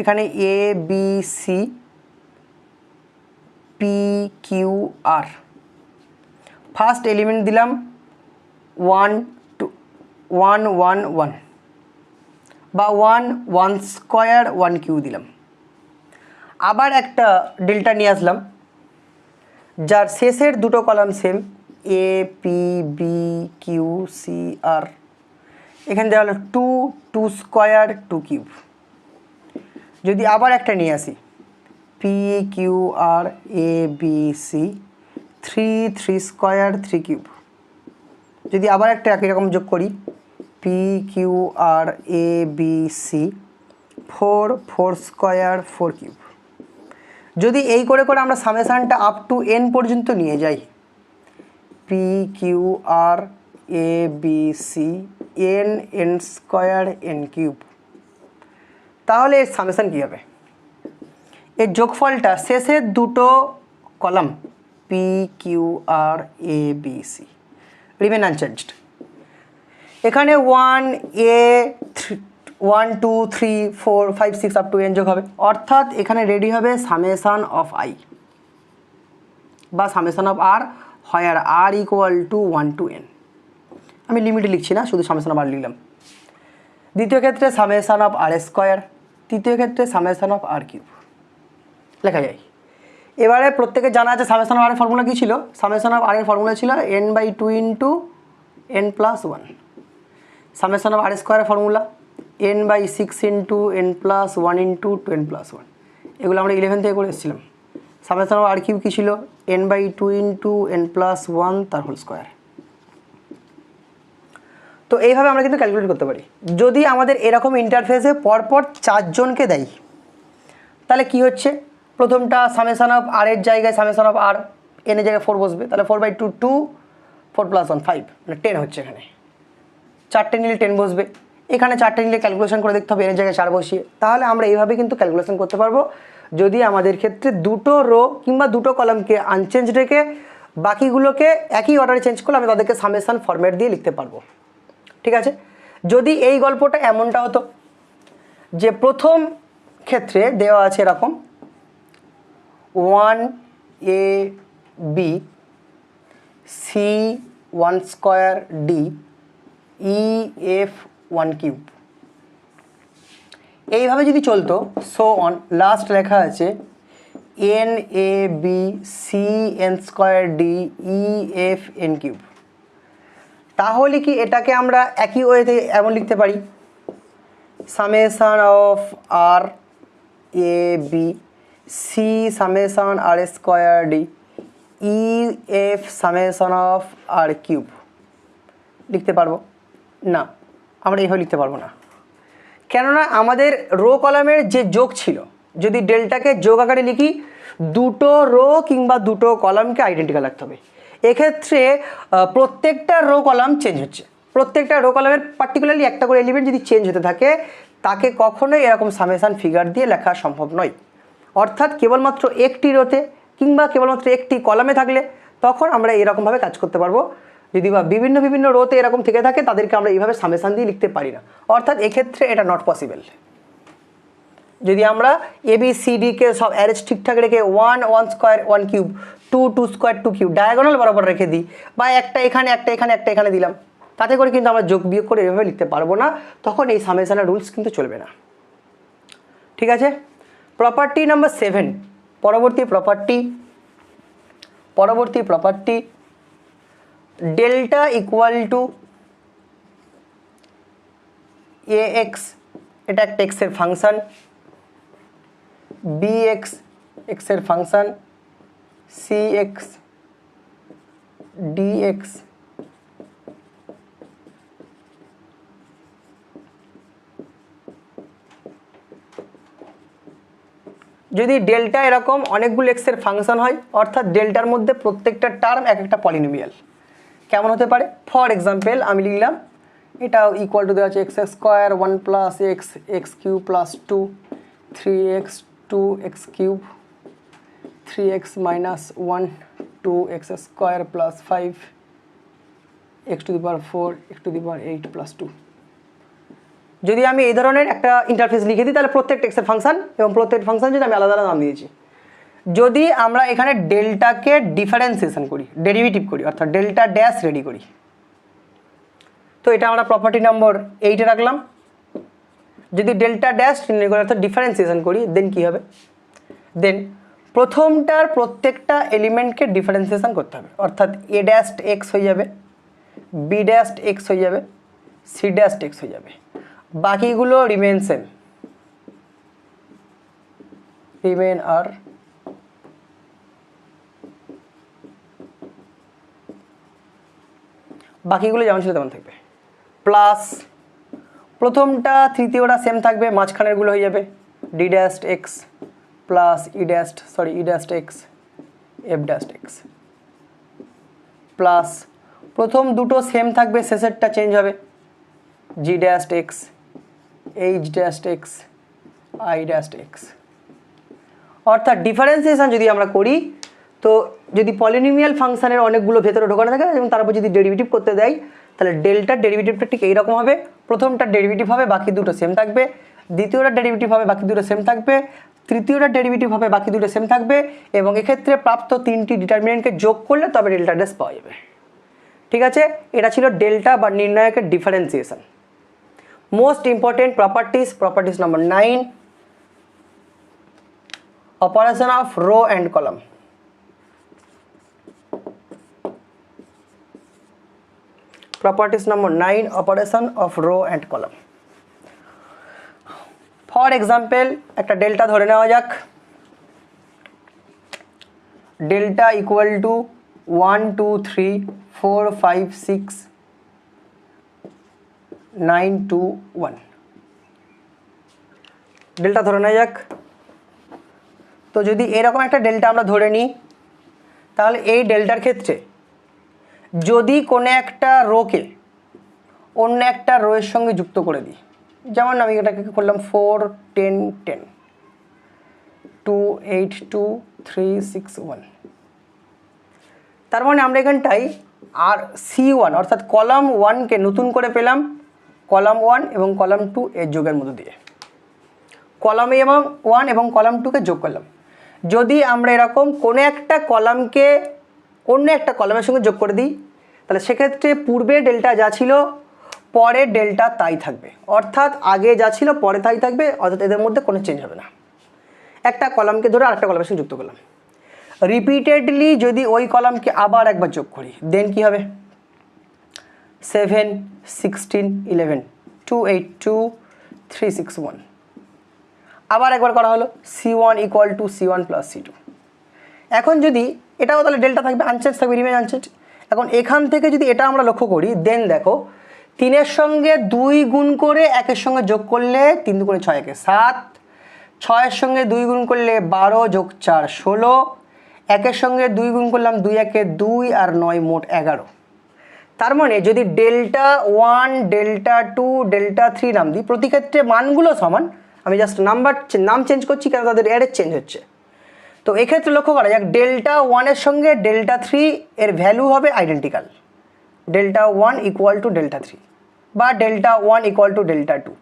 এখানে এ বি সি পি কিউ আর, ফার্স্ট এলিমেন্ট দিলাম 1 2 1 1 1 বা 1 1 স্কোয়ার 1 কিউ দিলাম। আবার একটা ডেল্টা নিয়ে আসলাম যার শেষের দুটো column same A P B Q C R, এখানে দেওয়া হলো 2 2 স্কোয়ার 2 কিউব। যদি আবার একটা নিয়ে আসি P Q R A B C 3 3 square 3 cube. যদি আবার একটা একই রকম যোগ করি P Q R A B C 4 4 square 4 cube. যদি এই করে করে আমরা সামেশানটা আপ টু এন পর্যন্ত নিয়ে যাই P Q R A B C N N square N cube, তাহলে এর সামেশান কী হবে? এর যোগফলটা শেষের দুটো column P Q R A B C remain unchanged. এখানে 1 এ 1 2 3 4 5 6 আপ টু এন যোগ হবে, অর্থাৎ এখানে রেডি হবে সামেশান অফ আই বা সামেশান অফ আর, হয় আর আর ইকুয়াল টু 1 to n। আমি লিমিটে লিখছি না, শুধু সামেশান অফ আর লিখলাম। দ্বিতীয় ক্ষেত্রে সামেশান অফ আর স্কোয়ার, তৃতীয় ক্ষেত্রে সামেশান অফ আর কিউব লেখা যায়। এবারে প্রত্যেকে জানা আছে সামেশান অফ আর এর ফর্মুলা কী ছিল? সামেশান অফ আর এর ফর্মুলা ছিল n/2 × n+1। সামেশান অফ আর স্কোয়ারের ফর্মুলা n/6 × n+1 × 2n+1। এগুলো আমরা 11 থেকে করে এসেছিলাম। সামেশান অফ আর কিউব কী ছিল? n/2 × n+1 তার হোল স্কোয়ার। তো এইভাবে আমরা কিন্তু ক্যালকুলেট করতে পারি। যদি আমাদের এরকম ইন্টারফেসে পরপর 4 জনকে দেয় তাহলে কি হচ্ছে, প্রথমটা সামেশন অফ আর এর জায়গায় সামেশন অফ আর, এন এর জায়গায় 4 বসবে, তাহলে 4/2 2, 4 + 1 5, মানে 10 হচ্ছে। এখানে 4টে নিলে 10 বসবে, এখানে 4টে নিলে ক্যালকুলেশন করে দেখতে হবে এর জায়গায় 4 বসিয়ে। তাহলে আমরা এইভাবে কিন্তু ক্যালকুলেশন করতে পারবো যদি আমাদের ক্ষেত্রে দুটো রো কিংবা দুটো কলামকে আনচেঞ্জ রেখে বাকিগুলোকে একই অর্ডারে চেঞ্জ করলে আমি তাদেরকে সামেশন ফরম্যাট দিয়ে লিখতে পারবো। ঠিক আছে, যদি এই গল্পটা এমনটা হতো যে প্রথম ক্ষেত্রে দেওয়া আছে এরকম 1ab c1² d ef 1³ এইভাবে যদি চলতো, সো অন, লাস্ট লেখা আছে nab cn² d ef n³, তাহলে কি এটাকে আমরা একই ওয়েতে এমন লিখতে পারি, summation of R A B C summation r² d E F summation of r³ লিখতে পারবো না? আমরা এইভাবে লিখতে পারবো না, কেননা আমাদের রো কলামের যে যোগ ছিল, যদি ডেল্টাকে যোগ আকারে লিখি দুটো রো কিংবা দুটো কলামকে আইডেন্টিক্যাল রাখতে হবে। এক্ষেত্রে প্রত্যেকটা রো কলাম চেঞ্জ হচ্ছে, প্রত্যেকটা রো কলামের পার্টিকুলারলি একটা করে এলিমেন্ট যদি চেঞ্জ হতে থাকে তাকে কখনোই এরকম সামেশন ফিগার দিয়ে লেখা সম্ভব নয়। অর্থাৎ কেবলমাত্র একটি রোতে কিংবা কেবলমাত্র একটি কলামে থাকলে তখন আমরা এরকমভাবে কাজ করতে পারবো। যদি বা বিভিন্ন বিভিন্ন রোতে এরকম থেকে থাকে তাদেরকে আমরা এইভাবে সামেশন দিয়ে লিখতে পারি না, অর্থাৎ এক্ষেত্রে এটা নট পসিবল। যদি আমরা ABCDকে সব অ্যারেঞ্জ ঠিকঠাক রেখে 1 1² 1³ 2 2² 2³ ডায়াগোনাল বরাবর রেখে দিই, বা একটা এখানে একটা এখানে একটা এখানে দিলাম, তাতে করে কিন্তু আমরা যোগ বিয়োগ করে এভাবে লিখতে পারবো না, তখন এই সামেশনের রুলস কিন্তু চলবে না। ঠিক আছে, প্রপার্টি নাম্বার 7, পরবর্তী property delta equal to ax, এটা একটা x এর ফাংশন, bx x এর ফাংশন, cx dx যদি ডেল্টা এরকম অনেকগুলো x এর ফাংশন হয়, অর্থাৎ ডেল্টার মধ্যে প্রত্যেকটা টার্ম এক একটা পলিনোমিয়াল, কেমন হতে পারে? ফর এক্সাম্পল আমি লিখলাম এটা ইকুয়াল টু দেওয়া আছে x² 1 + x x³ + 2 3x 2x³ 3x - 1 2x² + 5 x⁴ x⁸ + 2। যদি আমি এই ধরনের একটা ইন্টারফেস লিখে দিই তাহলে প্রত্যেকটা x এর ফাংশন এবং প্রত্যেক ফাংশন যদি আমি আলাদা আলাদা নাম দিয়েছি। যদি আমরা এখানে ডেল্টাকে ডিফারেন্সিয়েশন করি, ডেরিভেটিভ করি, অর্থাৎ ডেল্টা ড্যাশ রেডি করি, তো এটা আমরা প্রপার্টি নম্বর 8 এ রাখলাম। যদি ডেল্টা ড্যাশ নির্ণয় করি অর্থাৎ ডিফারেন্সিয়েশন করি, দেন কি হবে? দেন প্রথমটার প্রত্যেকটা এলিমেন্টকে ডিফারেন্সিয়েশন করতে হবে, অর্থাৎ a ড্যাশ x হয়ে যাবে, b ড্যাশ x হয়ে যাবে, c ড্যাশ x হয়ে যাবে, বাকিগুলো রিমেন সেম, রিমেন আর বাকিগুলো যেমন ছিল তেমন থাকবে, প্লাস প্রথমটা তৃতীয়টা সেম থাকবে, মাঝখানেরগুলো হয়ে যাবে d dash x plus e dash x f dash x, plus প্রথম দুটো সেম থাকবে, শেষেরটা চেঞ্জ হবে g dash x h dash x i dash x। অর্থাৎ ডিফারেন্সিয়েশন যদি আমরা করি, তো যদি পলিনোমিয়াল ফাংশনের অনেকগুলো ভেতরে ঢোকানো থাকে এবং তারপর যদি ডেরিভেটিভ করতে দেয়, তাহলে ডেল্টার ডেরিভেটিভটা ঠিক এইরকম হবে, প্রথমটার ডেরিভেটিভ হবে বাকি দুটো সেম থাকবে, দ্বিতীয়টার ডেরিভেটিভ হবে বাকি দুটো সেম থাকবে, তৃতীয়টার ডেরিভেটিভ হবে বাকি দুটো সেম থাকবে, এবং এক্ষেত্রে প্রাপ্ত তিনটি ডিটারমিনেন্টকে যোগ করলে তবে ডেল্টা ড্যাশ পাওয়া যাবে। ঠিক আছে, এটা ছিল ডেল্টা বা নির্ণায়কের differentiation. Most important properties number 9, operation of row and column. Properties number 9, operation of row and column. For example, একটা ডেল্টা ধরে নেওয়া যাক, ডেল্টা ইকুয়াল টু 1 2 3 4 5 6 9 2 1। ডেল্টা ধরে নেওয়া যাক, তো যদি এরকম একটা ডেল্টা আমরা ধরে নিই, তাহলে এই ডেল্টার ক্ষেত্রে যদি কোনো একটা রোকে অন্য একটা রোয়ের সঙ্গে যুক্ত করে দিই, যেমন আমি এটাকে করলাম 4 10 10 2 8 2 3 6 1, তার মানে আমরা এখানটাই আর C1 অর্থাৎ কলাম 1কে নতুন করে পেলাম কলাম 1 এবং কলাম 2 এর যোগের মধ্যে দিয়ে, কলাম এবং 1 এবং কলাম 2কে যোগ করলাম। যদি আমরা এরকম কোনো একটা কলামকে অন্য একটা কলামের সঙ্গে যোগ করে দিই, তাহলে সেক্ষেত্রে পূর্বে ডেল্টা যা ছিল পরের ডেল্টা তাই থাকবে, অর্থাৎ আগে যা ছিল পরে তাই থাকবে, অর্থাৎ এদের মধ্যে কোনো চেঞ্জ হবে না। একটা কলামকে ধরে আরেকটা কলামের সঙ্গে যুক্ত করলাম, রিপিটেডলি যদি ওই কলামকে আবার একবার যোগ করি, দেন কি হবে? 7 16 11 2 8 2 3 6 1, আবার একবার করা হলো C1 equal to C1 plus C2। এখন যদি এটাও তাহলে ডেল্টা থাকবে, আনচেঞ্জ থাকবে, রিমেন আনচেঞ্জ। এখন এখান থেকে যদি এটা আমরা লক্ষ্য করি, দেন দেখো 3-এর সঙ্গে 2 গুণ করে 1-এর সঙ্গে যোগ করলে 3 2 করে 6 1 7, 6-এর সঙ্গে 2 গুণ করলে 12 যোগ 4 16, 1-এর সঙ্গে 2 গুণ করলাম 2 1 2 আর 9 মোট 11। তার মানে যদি ডেল্টা 1 ডেল্টা 2 ডেল্টা 3 নাম দিই, প্রতি ক্ষেত্রে মানগুলো সমান, আমি জাস্ট নাম চেঞ্জ করছি কারণ তাদের অ্যাড্রেস চেঞ্জ হচ্ছে। তো এক্ষেত্রে লক্ষ্য করা যাক ডেল্টা 1-এর সঙ্গে ডেল্টা 3 এর ভ্যালু হবে identical, delta 1 equal to delta 3 বা ডেল্টা 1 ইকুয়াল টু ডেল্টা 2,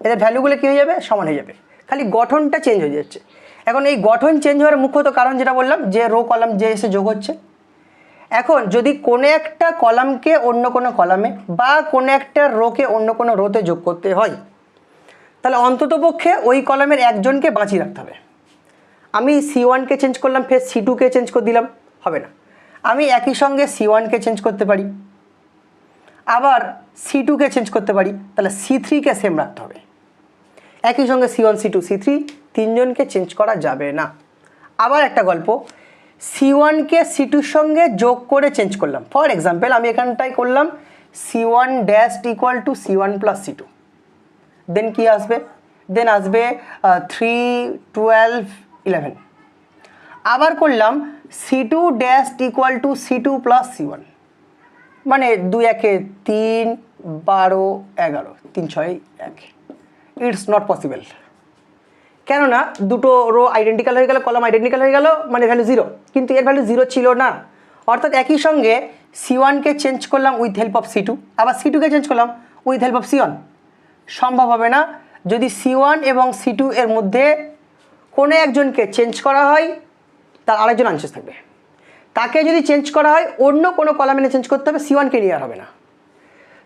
এদের ভ্যালুগুলো কী হয়ে যাবে? সমান হয়ে যাবে, খালি গঠনটা চেঞ্জ হয়ে যাচ্ছে। এখন এই গঠন চেঞ্জ হওয়ার মুখ্যত কারণ যেটা বললাম, যে রো কলাম যে এসে যোগ হচ্ছে। এখন যদি কোনো একটা কলামকে অন্য কোনো কলামে বা কোনো একটা রোকে অন্য কোনো রোতে যোগ করতে হয়, তাহলে অন্ততপক্ষে ওই কলামের একজনকে বাঁচিয়ে রাখতে হবে। আমি C1কে চেঞ্জ করলাম, ফের C2কে চেঞ্জ করে দিলাম, হবে না। আমি একই সঙ্গে C1কে চেঞ্জ করতে পারি, আবার C2কে চেঞ্জ করতে পারি, তাহলে C3কে সেম রাখতে হবে। একই সঙ্গে C1 C2 C3 তিনজনকে চেঞ্জ করা যাবে না। আবার একটা গল্প, C1কে C2-র সঙ্গে যোগ করে চেঞ্জ করলাম, ফর এক্সাম্পল আমি এখানটায় করলাম C1 dash equal to C1 plus C2, দেন কি আসবে? দেন আসবে 3 12 11। আবার করলাম C2 dash equal to C2 plus C1, মানে 2 1 3 12 11 3 6 1, ইটস নট পসিবল। কেননা দুটো রো আইডেন্টিক্যাল হয়ে গেল, কলাম আইডেন্টিক্যাল হয়ে গেল, মানে ভ্যালু 0, কিন্তু এর ভ্যালু 0 ছিল না। অর্থাৎ একই সঙ্গে C1কে চেঞ্জ করলাম উইথ হেল্প অফ C2, আবার C2কে চেঞ্জ করলাম উইথ হেল্প অফ C1, সম্ভব হবে না। যদি C1 এবং C2 এর মধ্যে কোনো একজনকে চেঞ্জ করা হয়, তার আরেকজন আনচেঞ্জ থাকবে। তাকে যদি চেঞ্জ করা হয় অন্য কোনো কলামে চেঞ্জ করতে হবে, C1কে নিয়ে আর হবে না।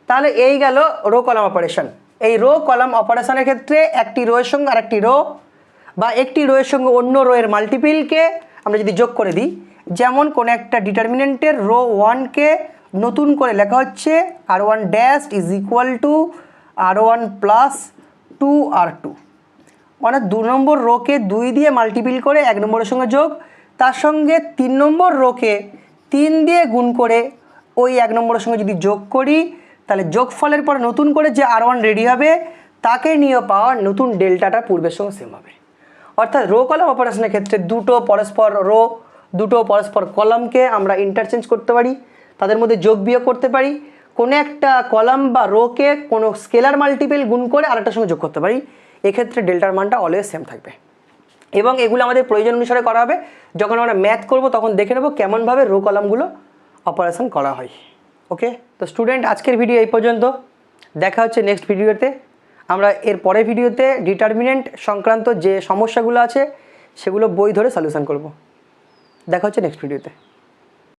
তাহলে এই গেল রো কলাম অপারেশন। এই রো কলাম অপারেশনের ক্ষেত্রে একটি রোয়ের সঙ্গে আরেকটি রো বা একটি রোয়ের সঙ্গে অন্য রোয়ের মাল্টিপিলকে আমরা যদি যোগ করে দিই, যেমন কোনো একটা ডিটারমিনেন্টের রো 1কে নতুন করে লেখা হচ্ছে R1 dash is equal to R1 plus 2R2, মানে 2 নম্বর রোকে 2 দিয়ে মাল্টিপিল করে 1 নম্বরের সঙ্গে যোগ, তার সঙ্গে 3 নম্বর রোকে 3 দিয়ে গুণ করে ওই 1 নম্বরের সঙ্গে যদি যোগ করি, তাহলে যোগফলের পর নতুন করে যে R1 রেডি হবে তাকে নিয়ে পাওয়া নতুন ডেল্টাটা পূর্বের সঙ্গে সেম হবে। অর্থাৎ রো কলাম অপারেশনের ক্ষেত্রে দুটো পরস্পর রো, দুটো পরস্পর কলামকে আমরা ইন্টারচেঞ্জ করতে পারি, তাদের মধ্যে যোগ বিয়োগ করতে পারি, কোনো একটা কলাম বা রোকে কোনো স্কেলার মাল্টিপল গুণ করে আরেকটার সঙ্গে যোগ করতে পারি। এক্ষেত্রে ডেল্টার মানটা অলওয়েজ সেম থাকবে এবং এগুলো আমাদের প্রয়োজন অনুসারে করা হবে। যখন আমরা ম্যাথ করব তখন দেখে নেব কেমনভাবে রো কলামগুলো অপারেশন করা হয়। ওকে, তো স্টুডেন্ট আজকের ভিডিও এই পর্যন্ত, দেখা হচ্ছে নেক্সট ভিডিওতে। আমরা এর পরের ভিডিওতে ডিটারমিনেন্ট সংক্রান্ত যে সমস্যাগুলো আছে সেগুলো বই ধরে সলিউশন করব। দেখা হচ্ছে নেক্সট ভিডিওতে।